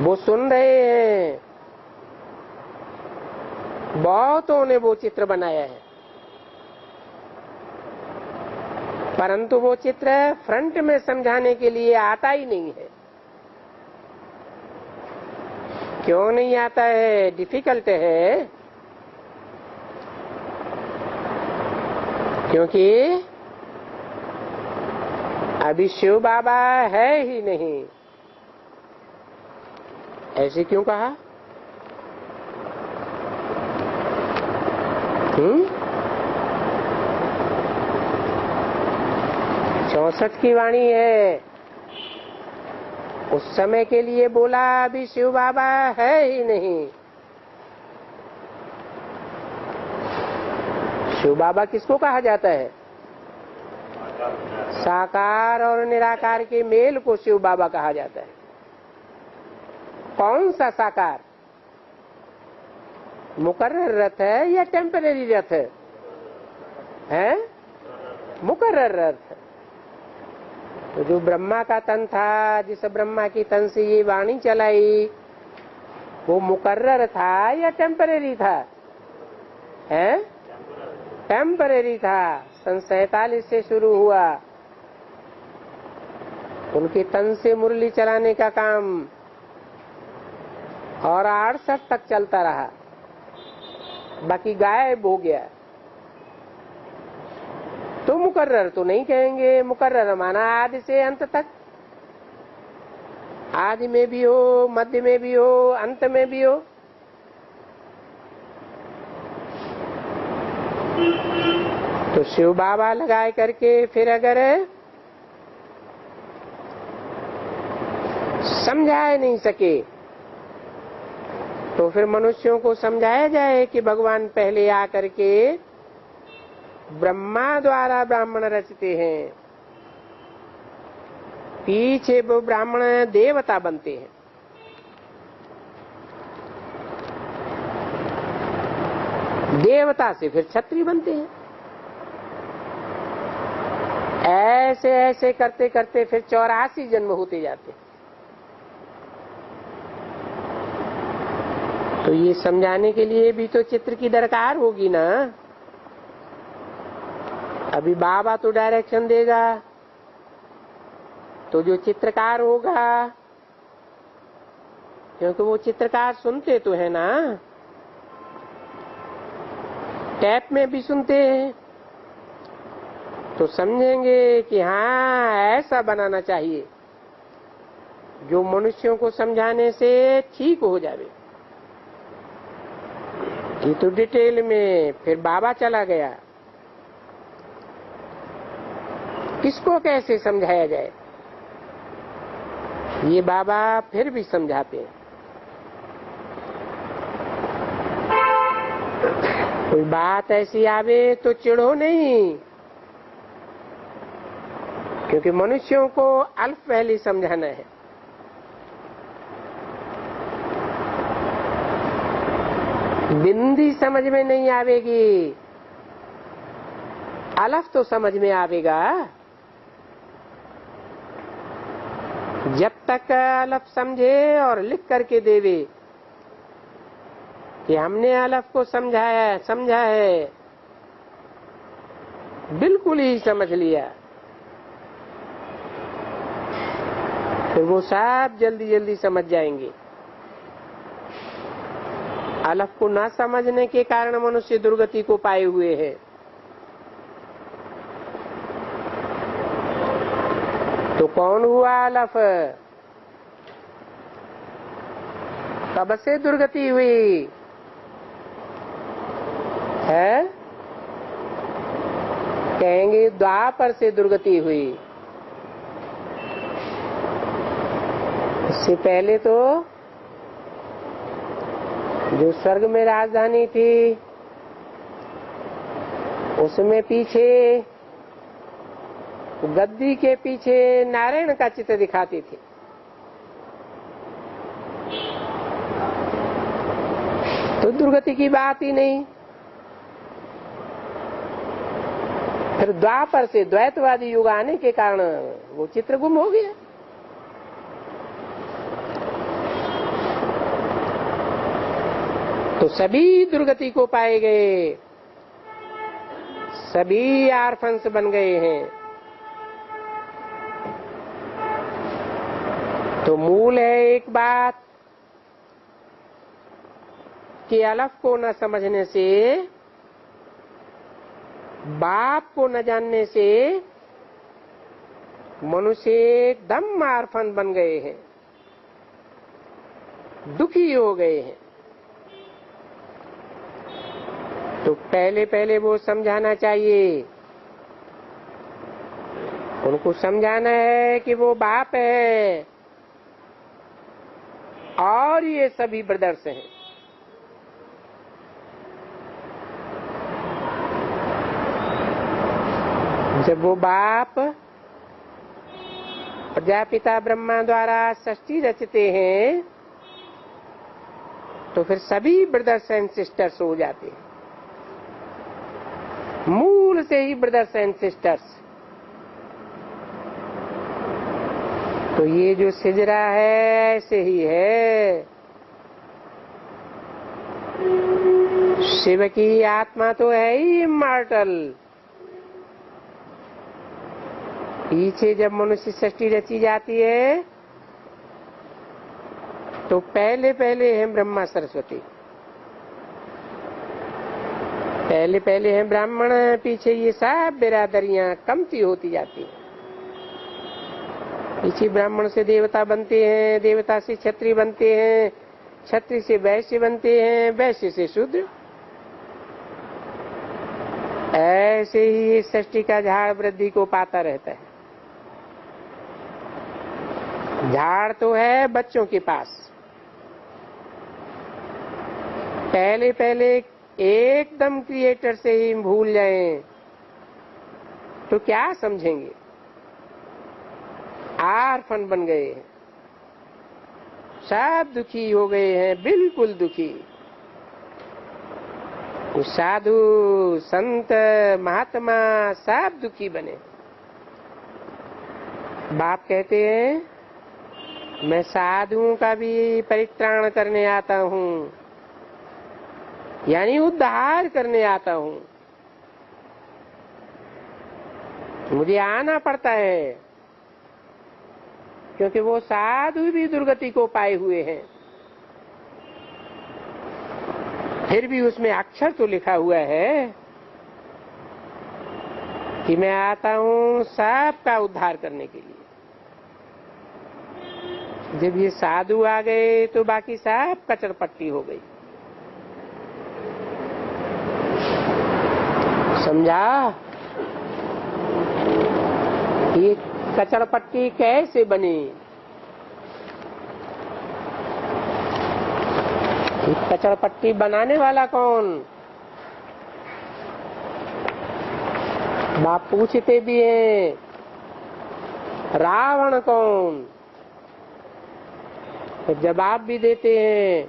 वो सुन रहे हैं, बहुतों ने वो चित्र बनाया है, परंतु वो चित्र फ्रंट में समझाने के लिए आता ही नहीं है। क्यों नहीं आता है? डिफिकल्ट है, क्योंकि अभी शिव बाबा है ही नहीं। ऐसे क्यों कहा? 64 की वाणी है, उस समय के लिए बोला, अभी शिव बाबा है ही नहीं। शिव बाबा किसको कहा जाता है? साकार और निराकार के मेल को शिव बाबा कहा जाता है। कौन सा साकार? मुकर्रर रथ है या टेम्परेरी रथ है? मुकर्रर रथ। तो जो ब्रह्मा का तन था, जिस ब्रह्मा की तन से ये वाणी चलाई, वो मुकर्रर था या टेम्परेरी था? है टेम्परेरी था। सन 47 से शुरू हुआ उनके तन से मुरली चलाने का काम, और 68 तक चलता रहा, बाकी गायब हो गया। तो मुकर्रर तो नहीं कहेंगे, मुकर्रर माना आदि से अंत तक, आदि में भी हो, मध्य में भी हो, अंत में भी हो। तो शिव बाबा लगाए करके फिर अगर समझाए नहीं सके, तो फिर मनुष्यों को समझाया जाए कि भगवान पहले आकर के ब्रह्मा द्वारा ब्राह्मण रचते हैं, पीछे वो ब्राह्मण देवता बनते हैं। देवता से फिर क्षत्रिय बनते हैं। ऐसे ऐसे करते करते फिर 84 जन्म होते जाते हैं। तो ये समझाने के लिए भी तो चित्र की दरकार होगी ना। अभी बाबा तो डायरेक्शन देगा, तो जो चित्रकार होगा, क्योंकि वो चित्रकार सुनते तो है ना, टैप में भी सुनते हैं, तो समझेंगे कि हाँ ऐसा बनाना चाहिए। जो मनुष्यों को समझाने से ठीक हो जावे। ये तो डिटेल में फिर बाबा चला गया, किसको कैसे समझाया जाए ये बाबा फिर भी समझाते हैं। कोई बात ऐसी आवे तो चिढ़ो नहीं, क्योंकि मनुष्यों को अल्प पहले समझाना है। बिंदी समझ में नहीं आवेगी, अलफ तो समझ में आवेगा। जब तक अलफ समझे और लिख करके देवे कि हमने अलफ को समझा है, बिल्कुल ही समझ लिया, फिर वो सब जल्दी जल्दी समझ जाएंगे। अलफ को ना समझने के कारण मनुष्य दुर्गति को पाए हुए है। तो कौन हुआ अलफ? कब से दुर्गति हुई है? कहेंगे द्वापर से दुर्गति हुई। इससे पहले तो जो स्वर्ग में राजधानी थी उसमें पीछे गद्दी के पीछे नारायण का चित्र दिखाती थी। तो दुर्गति की बात ही नहीं। फिर द्वापर से द्वैतवादी युग आने के कारण वो चित्र गुम हो गया। तो सभी दुर्गति को पाए गए, सभी आर्फंस बन गए हैं। तो मूल है एक बात कि अलफ को न समझने से, बाप को न जानने से मनुष्य एकदम आर्फन बन गए हैं, दुखी हो गए हैं। तो पहले पहले वो समझाना चाहिए, उनको समझाना है कि वो बाप है और ये सभी ब्रदर्स हैं। जब वो बाप प्रजापिता ब्रह्मा द्वारा सृष्टि रचते हैं तो फिर सभी ब्रदर्स एंड सिस्टर्स हो जाते हैं, मूल से ही ब्रदर्स एंड सिस्टर्स। तो ये जो सिजरा है ऐसे ही है। शिव की आत्मा तो है ही इमॉर्टल। पीछे जब मनुष्य सृष्टि रची जाती है तो पहले पहले है ब्रह्मा सरस्वती, पहले पहले हैं ब्राह्मण, पीछे ये सब बिरादरियां कमती होती जाती हैं। पीछे ब्राह्मण से देवता बनते हैं, देवता से क्षत्रिय बनते हैं, क्षत्रिय से वैश्य बनते हैं, वैश्य से शूद्र। ऐसे ही सृष्टि का झाड़ वृद्धि को पाता रहता है। झाड़ तो है बच्चों के पास। पहले पहले एकदम क्रिएटर से ही भूल जाएं तो क्या समझेंगे? आर्फन बन गए हैं, सब दुखी हो गए हैं, बिल्कुल दुखी। साधु संत महात्मा सब दुखी बने। बाप कहते हैं मैं साधुओं का भी परित्राण करने आता हूँ, यानी उद्धार करने आता हूँ। मुझे आना पड़ता है क्योंकि वो साधु भी दुर्गति को पाए हुए हैं। फिर भी उसमें अक्षर तो लिखा हुआ है कि मैं आता हूँ सबका उद्धार करने के लिए। जब ये साधु आ गए तो बाकी सब कचरपट्टी हो गई। समझा? ये कचरपट्टी कैसे बनी? ये कचरपट्टी बनाने वाला कौन? बाप पूछते भी हैं, रावण कौन? तो जवाब भी देते हैं,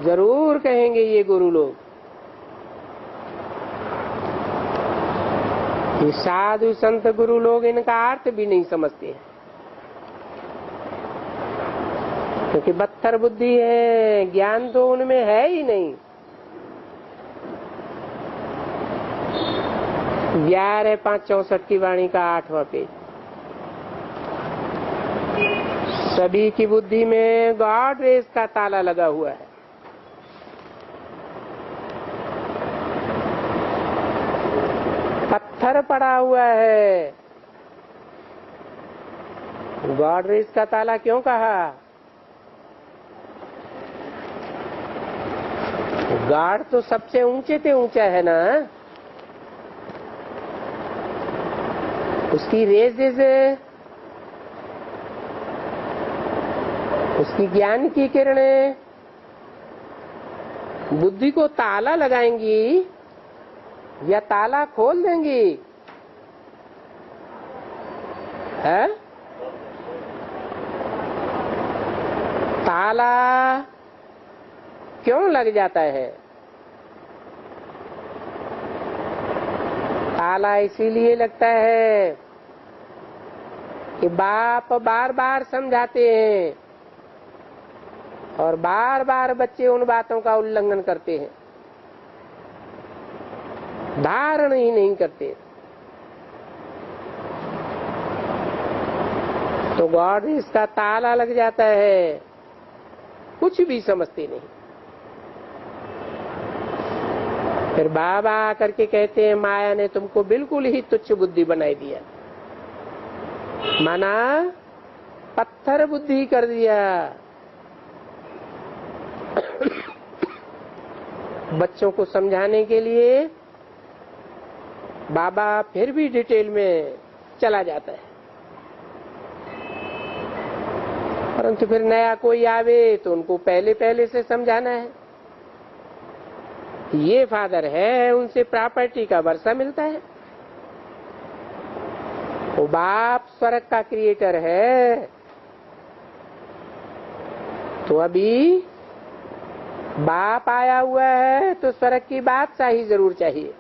जरूर कहेंगे ये गुरु लोग। ये साधु संत गुरु लोग इनका अर्थ भी नहीं समझते हैं, क्योंकि बत्तर बुद्धि है, ज्ञान तो उनमें है ही नहीं। 11/5/64 की वाणी का 8वां पेज। सभी की बुद्धि में गॉड रेस का ताला लगा हुआ है। पत्थर पड़ा हुआ है। गॉड रेस का ताला क्यों कहा? गॉड तो सबसे ऊंचे से ऊंचा है ना। उसकी रेजेस, उसकी ज्ञान की किरणें बुद्धि को ताला लगाएंगी या ताला खोल देंगी? है? ताला क्यों लग जाता है? ताला इसीलिए लगता है कि बाप बार बार समझाते हैं और बार बार बच्चे उन बातों का उल्लंघन करते हैं, धारण ही नहीं करते। तो गॉड इसका ताला लग जाता है, कुछ भी समझते नहीं। फिर बाबा आकर के कहते हैं, माया ने तुमको बिल्कुल ही तुच्छ बुद्धि बनाई दिया, माना पत्थर बुद्धि कर दिया। बच्चों को समझाने के लिए बाबा फिर भी डिटेल में चला जाता है, परंतु फिर नया कोई आवे तो उनको पहले पहले से समझाना है। ये फादर है, उनसे प्रॉपर्टी का वर्षा मिलता है। वो बाप स्वर्ग का क्रिएटर है, तो अभी बाप आया हुआ है तो स्वर्ग की बादशाही जरूर चाहिए।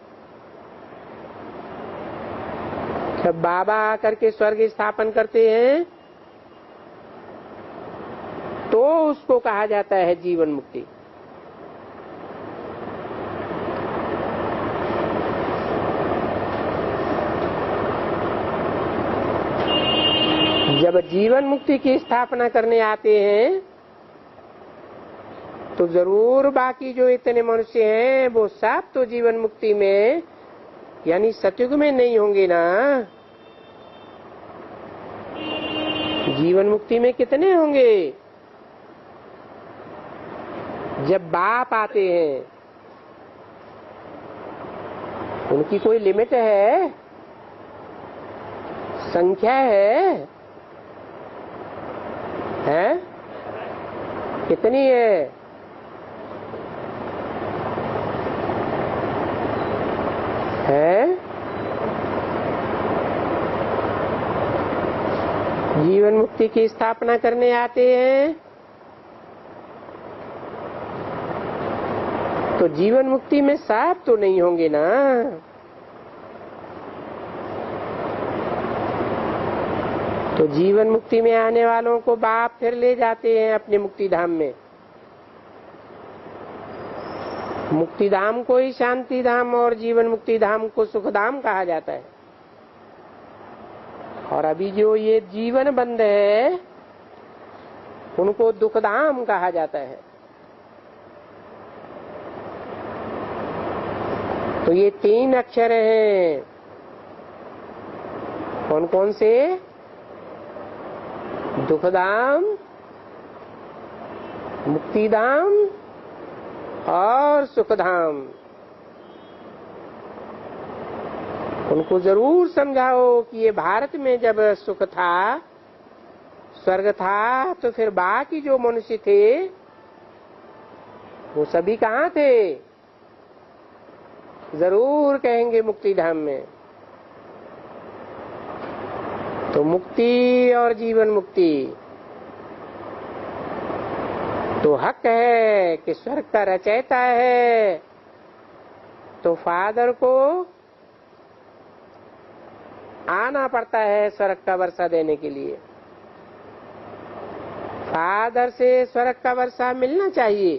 जब बाबा आकर के स्वर्ग स्थापन करते हैं तो उसको कहा जाता है जीवन मुक्ति। जब जीवन मुक्ति की स्थापना करने आते हैं तो जरूर बाकी जो इतने मनुष्य हैं वो सब तो जीवन मुक्ति में यानी सतयुग में नहीं होंगे ना। जीवन मुक्ति में कितने होंगे? जब बाप आते हैं उनकी कोई लिमिट है, संख्या है? हैं? कितनी है? है? जीवन मुक्ति की स्थापना करने आते हैं तो जीवन मुक्ति में सब तो नहीं होंगे ना। तो जीवन मुक्ति में आने वालों को बाप फिर ले जाते हैं अपने मुक्ति धाम में। मुक्ति धाम को ही शांति धाम और जीवन मुक्ति धाम को सुख धाम कहा जाता है। और अभी जो ये जीवन बंद है उनको दुख धाम कहा जाता है। तो ये 3 अक्षर हैं, कौन कौन से? दुखधाम, मुक्तिधाम और सुखधाम। उनको जरूर समझाओ कि ये भारत में जब सुख था, स्वर्ग था, तो फिर बाकी जो मनुष्य थे वो सभी कहाँ थे? जरूर कहेंगे मुक्तिधाम में। तो मुक्ति और जीवन मुक्ति तो हक है कि स्वर्ग का रचयिता है, तो फादर को आना पड़ता है स्वर्ग का वर्षा देने के लिए। फादर से स्वर्ग का वर्षा मिलना चाहिए,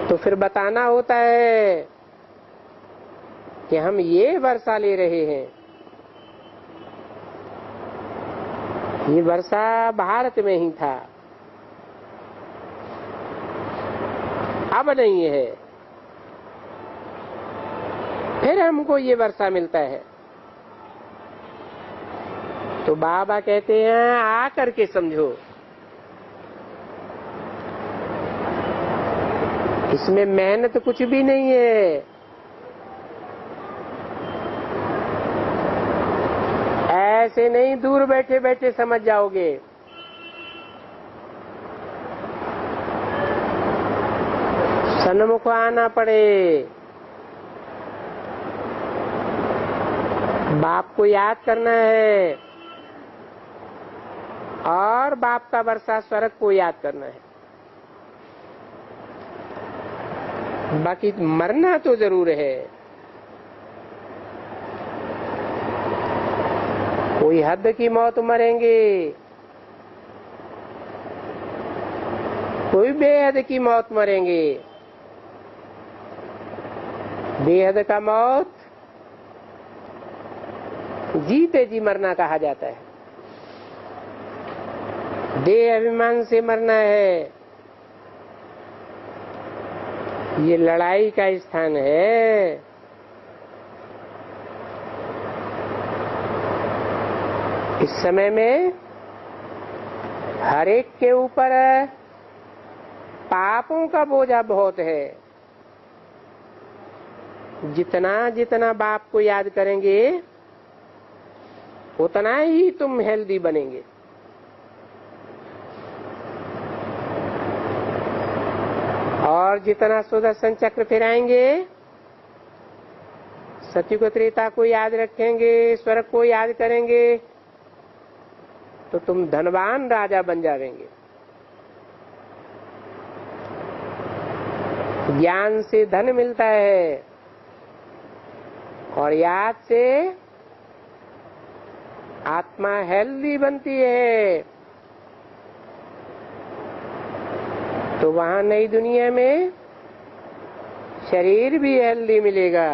तो फिर बताना होता है कि हम ये वर्षा ले रहे हैं। ये वर्षा भारत में ही था, अब नहीं है, फिर हमको ये वर्षा मिलता है। तो बाबा कहते हैं आकर के समझो, इसमें मेहनत कुछ भी नहीं है। ऐसे नहीं दूर बैठे बैठे समझ जाओगे। सन्मुख आना पड़े, बाप को याद करना है और बाप का वर्षा स्वर्ग को याद करना है। बाकी मरना तो जरूर है। कोई हद की मौत मरेंगे, कोई बेहद की मौत मरेंगे। बेहद का मौत जीते जी मरना कहा जाता है। देह अभिमान से मरना है, ये लड़ाई का स्थान है। इस समय में हर एक के ऊपर पापों का बोझा बहुत है। जितना जितना बाप को याद करेंगे उतना ही तुम हेल्दी बनेंगे। और जितना सुदर्शन चक्र फिराएंगे, सतयुग त्रेता को याद रखेंगे, स्वर्ग को याद करेंगे, तो तुम धनवान राजा बन जाएंगे। ज्ञान से धन मिलता है और याद से आत्मा हेल्दी बनती है। तो वहां नई दुनिया में शरीर भी हेल्दी मिलेगा।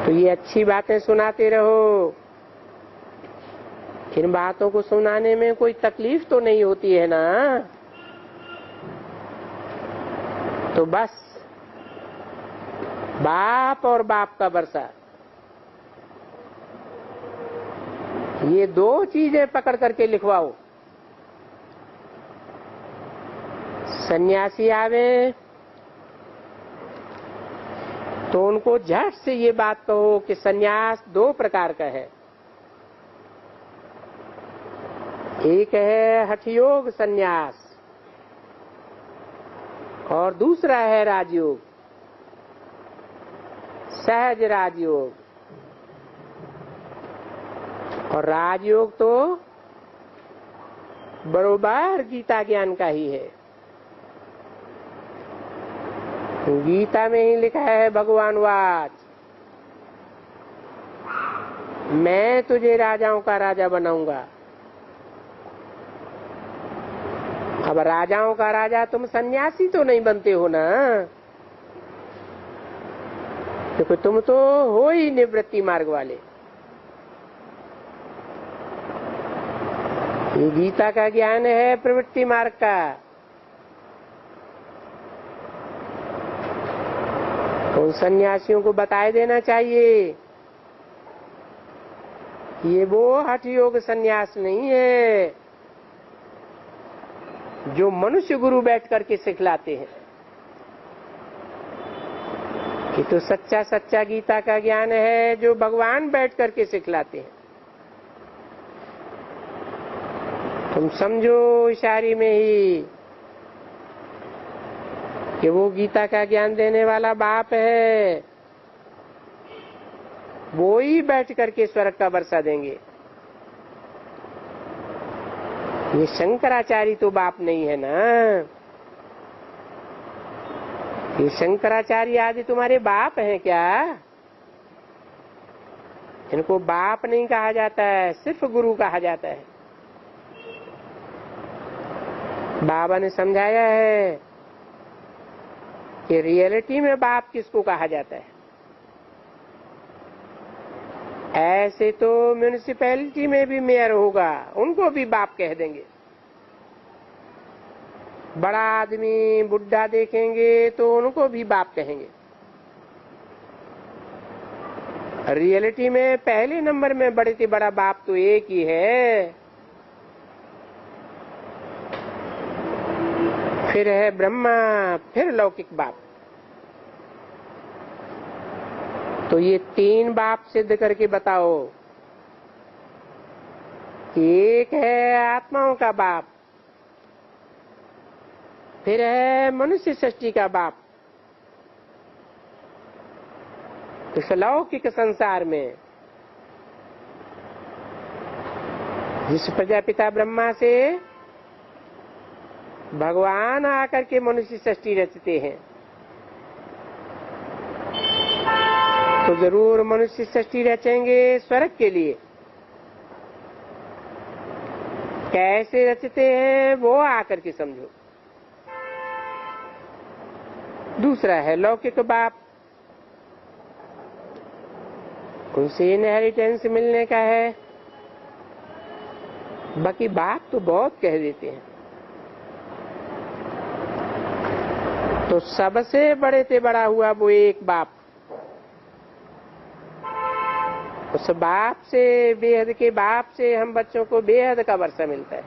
तो ये अच्छी बातें सुनाते रहो। इन बातों को सुनाने में कोई तकलीफ तो नहीं होती है ना। तो बस बाप और बाप का वर्षा, ये दो चीजें पकड़ करके लिखवाओ। सन्यासी आवे तो उनको झट से ये बात कहो कि सन्यास दो प्रकार का है। एक है हठयोग सन्यास और दूसरा है राजयोग, सहज राजयोग। और राजयोग तो बरोबर गीता ज्ञान का ही है। गीता में ही लिखा है भगवान वाच, मैं तुझे राजाओं का राजा बनाऊंगा। अब राजाओं का राजा तुम सन्यासी तो नहीं बनते हो ना, क्योंकि तुम तो हो ही निवृत्ति मार्ग वाले। ये गीता का ज्ञान है प्रवृत्ति मार्ग का। उन सन्यासियों को बताए देना चाहिए ये वो हठ योग संन्यास नहीं है जो मनुष्य गुरु बैठ करके सिखलाते हैं। ये तो सच्चा सच्चा गीता का ज्ञान है जो भगवान बैठ करके सिखलाते हैं। तुम समझो इशारे में ही कि वो गीता का ज्ञान देने वाला बाप है, वो ही बैठ करके स्वर्ग का वर्षा देंगे। ये शंकराचार्य तो बाप नहीं है ना। ये शंकराचार्य आदि तुम्हारे बाप हैं क्या? इनको बाप नहीं कहा जाता है, सिर्फ गुरु कहा जाता है। बाबा ने समझाया है कि रियलिटी में बाप किसको कहा जाता है। ऐसे तो म्यूनिसिपैलिटी में भी मेयर होगा, उनको भी बाप कह देंगे। बड़ा आदमी बुढ़ा देखेंगे तो उनको भी बाप कहेंगे। रियलिटी में पहले नंबर में बड़े से बड़ा बाप तो एक ही है, फिर है ब्रह्मा, फिर लौकिक बाप। तो ये तीन बाप सिद्ध करके बताओ। एक है आत्माओं का बाप, फिर है मनुष्य सृष्टि का बाप। इस लौकिक संसार में जिस प्रजापिता ब्रह्मा से भगवान आकर के मनुष्य सृष्टि रचते हैं, तो जरूर मनुष्य सृष्टि रचेंगे स्वर्ग के लिए। कैसे रचते हैं वो आकर के समझो। दूसरा है लौकिक बाप, उनसे इनहेरिटेंस मिलने का है। बाकी बाप तो बहुत कह देते हैं। तो सबसे बड़े से बड़ा हुआ वो एक बाप। उस बाप से, बेहद के बाप से हम बच्चों को बेहद का वर्षा मिलता है।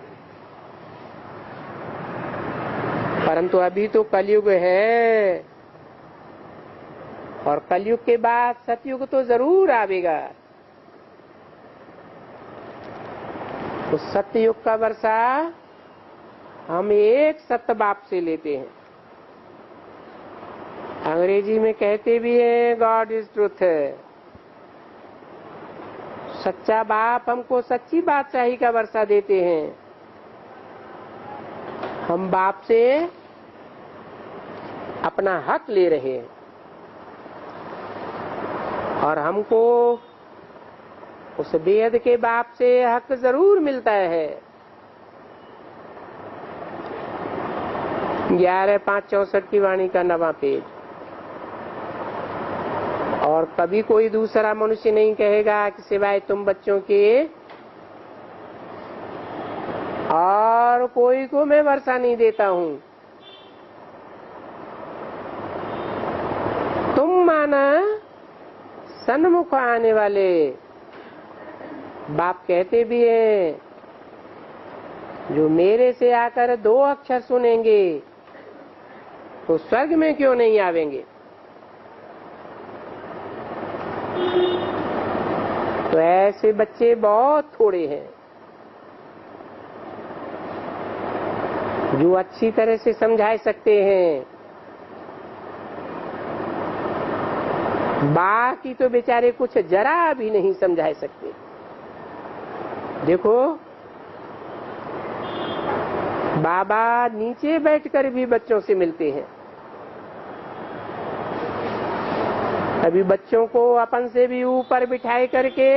परंतु अभी तो कलयुग है, और कलयुग के बाद सतयुग तो जरूर आवेगा। उस सतयुग का वर्षा हम एक सत्य बाप से लेते हैं। अंग्रेजी में कहते भी हैं गॉड इज ट्रूथ। सच्चा बाप हमको सच्ची बादशाही का वर्षा देते हैं। हम बाप से अपना हक ले रहे हैं, और हमको उस बेहद के बाप से हक जरूर मिलता है। 11/5/64 की वाणी का 9वां पेज। और कभी कोई दूसरा मनुष्य नहीं कहेगा कि सिवाय तुम बच्चों के और कोई को मैं वर्षा नहीं देता हूं। तुम माना सन्मुख आने वाले बाप कहते भी हैं, जो मेरे से आकर 2 अक्षर सुनेंगे तो स्वर्ग में क्यों नहीं आवेंगे। तो ऐसे बच्चे बहुत थोड़े हैं जो अच्छी तरह से समझा सकते हैं। बाकी तो बेचारे कुछ जरा भी नहीं समझा सकते। देखो, बाबा नीचे बैठकर भी बच्चों से मिलते हैं। अभी बच्चों को अपन से भी ऊपर बिठाए करके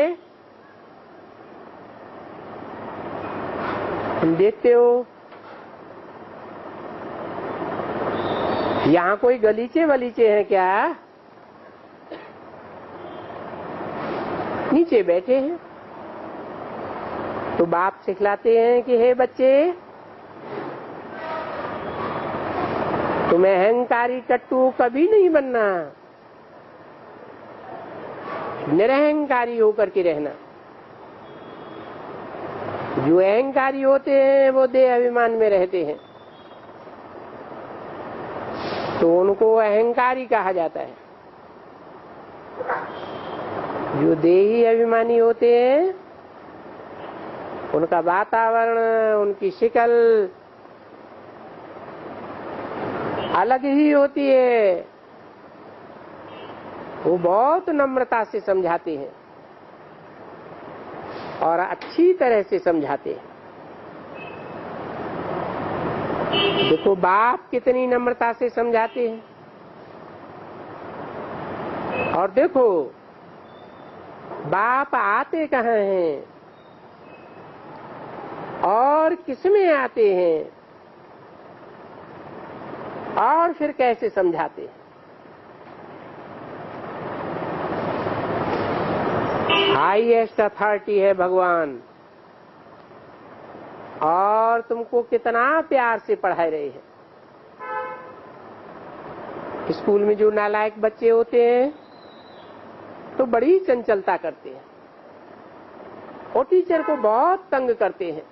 तुम देखते हो, यहाँ कोई गलीचे वलीचे हैं क्या? नीचे बैठे हैं। तो बाप सिखलाते हैं कि हे बच्चे, तुम्हें अहंकारी टट्टू कभी नहीं बनना, निरहंकारी होकर के रहना। जो अहंकारी होते हैं वो देह अभिमान में रहते हैं, तो उनको अहंकारी कहा जाता है। जो देही अभिमानी होते हैं उनका वातावरण, उनकी शक्ल अलग ही होती है। वो बहुत नम्रता से समझाते हैं और अच्छी तरह से समझाते हैं। देखो बाप कितनी नम्रता से समझाते हैं, और देखो बाप आते कहाँ हैं और किसमें आते हैं और फिर कैसे समझाते हैं। हाईएस्ट अथॉरिटी है भगवान, और तुमको कितना प्यार से पढ़ा रहे हैं। स्कूल में जो नालायक बच्चे होते हैं तो बड़ी चंचलता करते हैं, और टीचर को बहुत तंग करते हैं।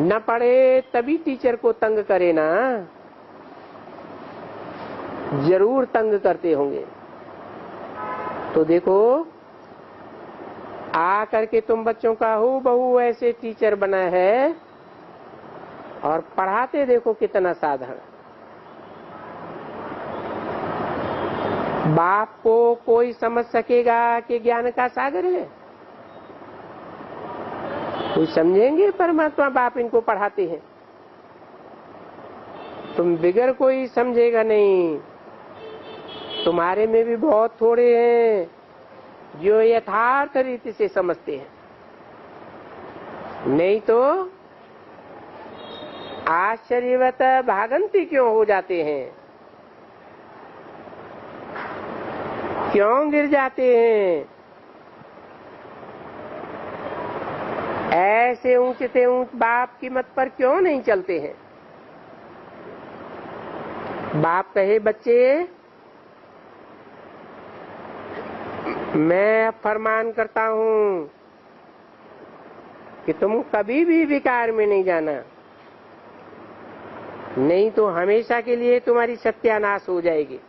न पढ़े तभी टीचर को तंग करे ना, जरूर तंग करते होंगे। तो देखो आ करके तुम बच्चों का हूबहू ऐसे टीचर बना है, और पढ़ाते देखो कितना साधारण। बाप को कोई समझ सकेगा कि ज्ञान का सागर है? कोई समझेंगे? परमात्मा बाप इनको पढ़ाते हैं। तुम बिगर कोई समझेगा नहीं। तुम्हारे में भी बहुत थोड़े हैं जो यथार्थ रीति से समझते हैं, नहीं तो आश्चर्यवत भागंती क्यों हो जाते हैं, क्यों गिर जाते हैं, ऐसे ऊंचे से ऊंच बाप की मत पर क्यों नहीं चलते हैं। बाप कहे बच्चे मैं फरमान करता हूं कि तुम कभी भी विकार में नहीं जाना, नहीं तो हमेशा के लिए तुम्हारी सत्यानाश हो जाएगी।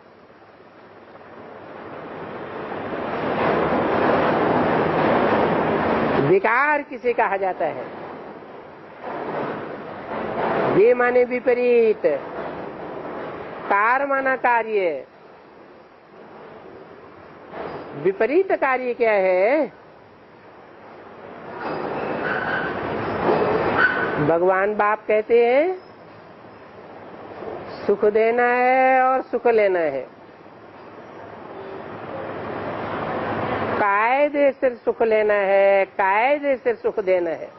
विकार किसे कहा जाता है? वे माने विपरीत, कार माना कार्य। विपरीत कार्य क्या है? भगवान बाप कहते हैं सुख देना है और सुख लेना है। कायदे से सुख लेना है, कायदे से सुख देना है।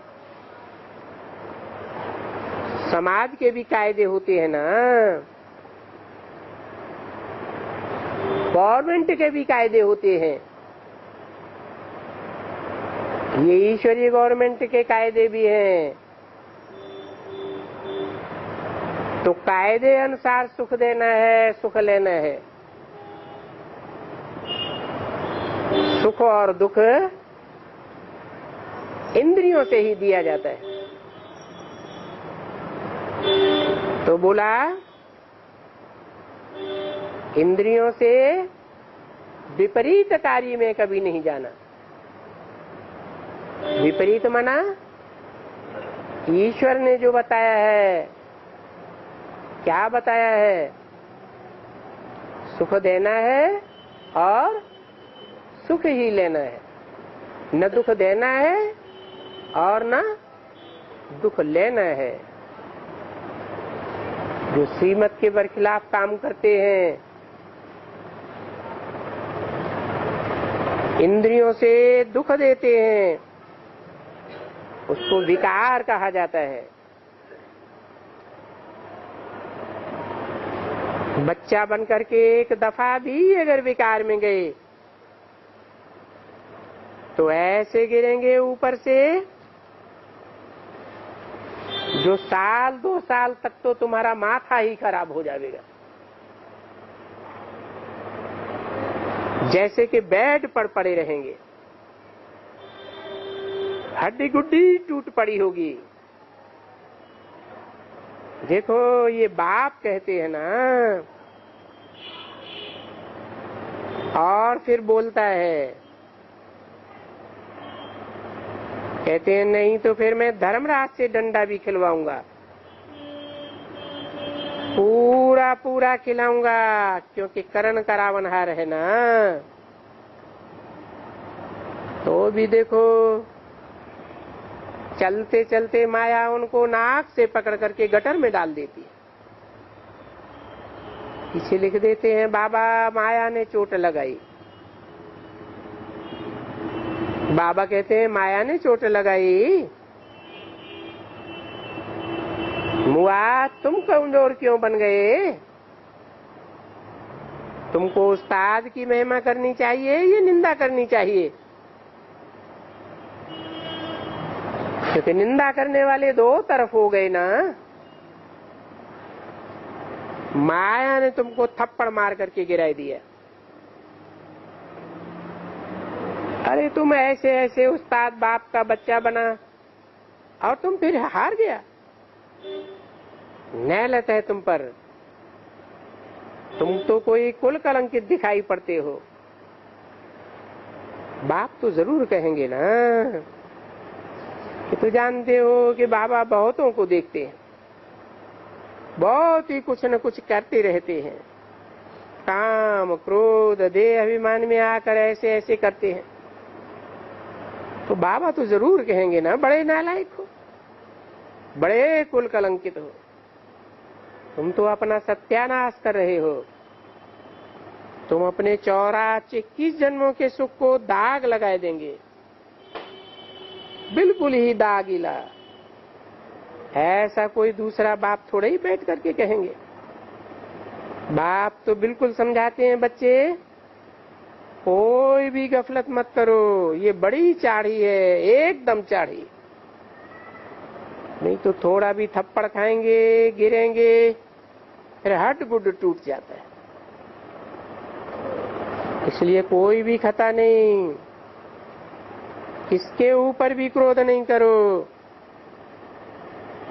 समाज के भी कायदे होते हैं ना, गवर्नमेंट के भी कायदे होते हैं। ये ईश्वरीय गवर्नमेंट के कायदे भी हैं। तो कायदे अनुसार सुख देना है, सुख लेना है। सुख और दुख इंद्रियों से ही दिया जाता है। तो बोला इंद्रियों से विपरीत कार्य में कभी नहीं जाना। विपरीत माना ईश्वर ने जो बताया है, क्या बताया है? सुख देना है और सुख ही लेना है, न दुख देना है और न दुख लेना है। जो श्रीमत के बरखिलाफ काम करते हैं, इंद्रियों से दुख देते हैं, उसको विकार कहा जाता है। बच्चा बनकर के एक दफा भी अगर विकार में गए तो ऐसे गिरेंगे ऊपर से जो साल 2 साल तक तो तुम्हारा माथा ही खराब हो जाएगा। जैसे कि बेड पर पड़े रहेंगे। हड्डी गुड्डी टूट पड़ी होगी। देखो ये बाप कहते हैं ना, और फिर बोलता है, कहते हैं नहीं तो फिर मैं धर्मराज से डंडा भी खिलवाऊंगा, पूरा पूरा खिलाऊंगा, क्योंकि करण करावनहार है ना। तो भी देखो चलते चलते माया उनको नाक से पकड़ करके गटर में डाल देती है। पीछे लिख देते हैं बाबा माया ने चोट लगाई। बाबा कहते हैं माया ने चोट लगाई, मुआ तुम कमजोर क्यों बन गए? तुमको उस्ताद की महिमा करनी चाहिए या निंदा करनी चाहिए? क्योंकि निंदा करने वाले दो तरफ हो गए ना। माया ने तुमको थप्पड़ मार करके गिरा दिया। अरे तुम ऐसे ऐसे उस्ताद बाप का बच्चा बना और तुम फिर हार गया। नैलत है तुम पर, तुम तो कोई कुल कलंकित दिखाई पड़ते हो। बाप तो जरूर कहेंगे ना कि तू जानते हो कि बाबा बहुतों को देखते हैं, बहुत ही कुछ न कुछ करते रहते हैं, काम क्रोध देह अभिमान में आकर ऐसे ऐसे करते हैं। तो बाबा तो जरूर कहेंगे ना बड़े नालायक हो, बड़े कुल कलंकित हो, तुम तो अपना सत्यानाश कर रहे हो। तुम अपने 84 जन्मों के सुख को दाग लगा देंगे, बिल्कुल ही दागीला। ऐसा कोई दूसरा बाप थोड़े ही बैठ करके कहेंगे। बाप तो बिल्कुल समझाते हैं बच्चे कोई भी गफलत मत करो, ये बड़ी चाढ़ी है, एकदम चाढ़ी। नहीं तो थोड़ा भी थप्पड़ खाएंगे गिरेंगे, फिर हट गुड टूट जाता है। इसलिए कोई भी खता नहीं, किसके ऊपर भी क्रोध नहीं करो,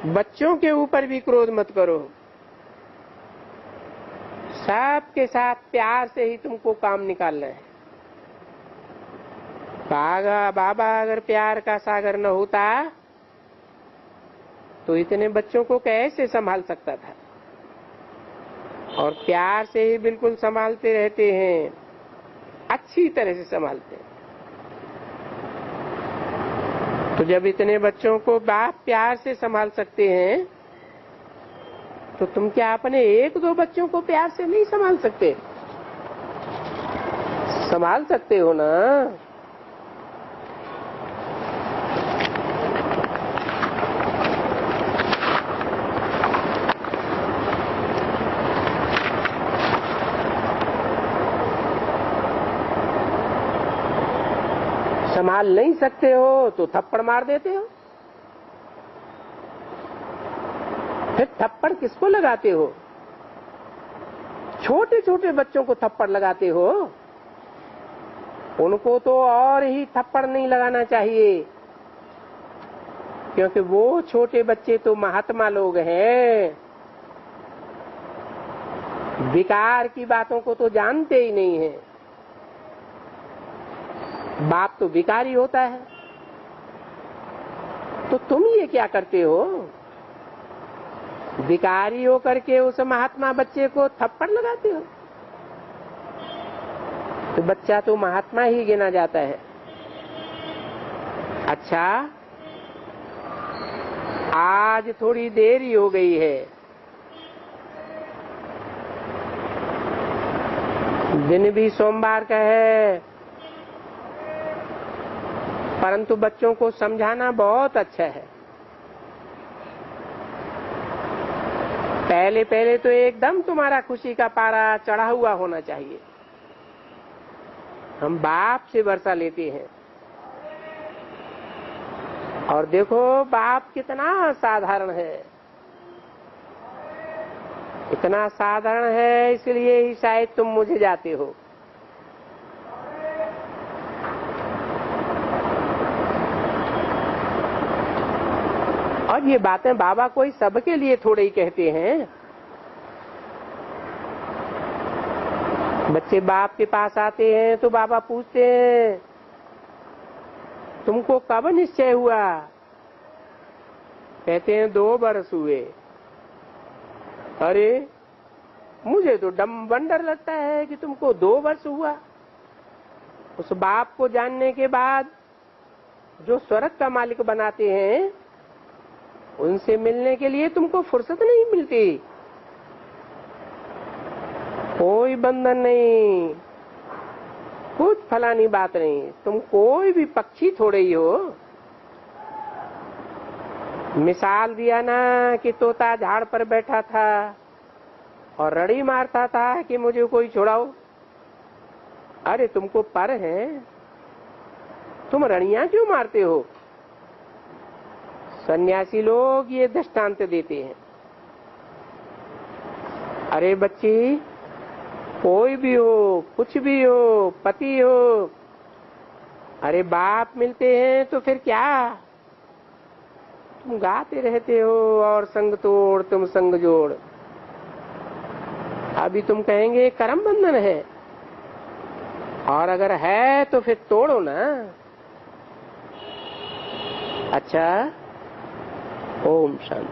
बच्चों के ऊपर भी क्रोध मत करो। सबके साथ प्यार से ही तुमको काम निकालना है। बाबा अगर प्यार का सागर न होता तो इतने बच्चों को कैसे संभाल सकता था। और प्यार से ही बिल्कुल संभालते रहते हैं, अच्छी तरह से संभालते हैं। तो जब इतने बच्चों को बाप प्यार से संभाल सकते हैं तो तुम क्या अपने एक दो बच्चों को प्यार से नहीं संभाल सकते? संभाल सकते हो ना। संभाल नहीं सकते हो तो थप्पड़ मार देते हो। फिर थप्पड़ किसको लगाते हो? छोटे छोटे बच्चों को थप्पड़ लगाते हो। उनको तो और ही थप्पड़ नहीं लगाना चाहिए, क्योंकि वो छोटे बच्चे तो महात्मा लोग हैं, विकार की बातों को तो जानते ही नहीं है। बाप तो विकारी होता है। तो तुम ये क्या करते हो? विकारी हो करके उस महात्मा बच्चे को थप्पड़ लगाते हो। तो बच्चा तो महात्मा ही गिना जाता है। अच्छा, आज थोड़ी देरी हो गई है, दिन भी सोमवार का है, परंतु बच्चों को समझाना बहुत अच्छा है। पहले पहले तो एकदम तुम्हारा खुशी का पारा चढ़ा हुआ होना चाहिए। हम बाप से वर्षा लेते हैं और देखो बाप कितना साधारण है, इतना साधारण है, इसलिए ही शायद तुम मुझे जाते हो। और ये बातें बाबा कोई सबके लिए थोड़े ही कहते हैं। बच्चे बाप के पास आते हैं तो बाबा पूछते हैं तुमको कब निश्चय हुआ? कहते हैं 2 वर्ष हुए। अरे मुझे तो वंडर लगता है कि तुमको 2 वर्ष हुआ। उस बाप को जानने के बाद जो स्वर्ग का मालिक बनाते हैं उनसे मिलने के लिए तुमको फुर्सत नहीं मिलती। कोई बंधन नहीं, कुछ फलानी बात नहीं। तुम कोई भी पक्षी थोड़े ही हो। मिसाल दिया ना कि तोता झाड़ पर बैठा था और रड़ी मारता था कि मुझे कोई छुड़ाओ। अरे तुमको पर है, तुम रड़ियां क्यों मारते हो? सन्यासी लोग ये दृष्टांत देते हैं। अरे बच्ची, कोई भी हो, कुछ भी हो, पति हो, अरे बाप मिलते हैं तो फिर क्या? तुम गाते रहते हो और संग तोड़ तुम संग जोड़। अभी तुम कहेंगे कर्म बंधन है, और अगर है तो फिर तोड़ो ना। अच्छा, ओम शांति।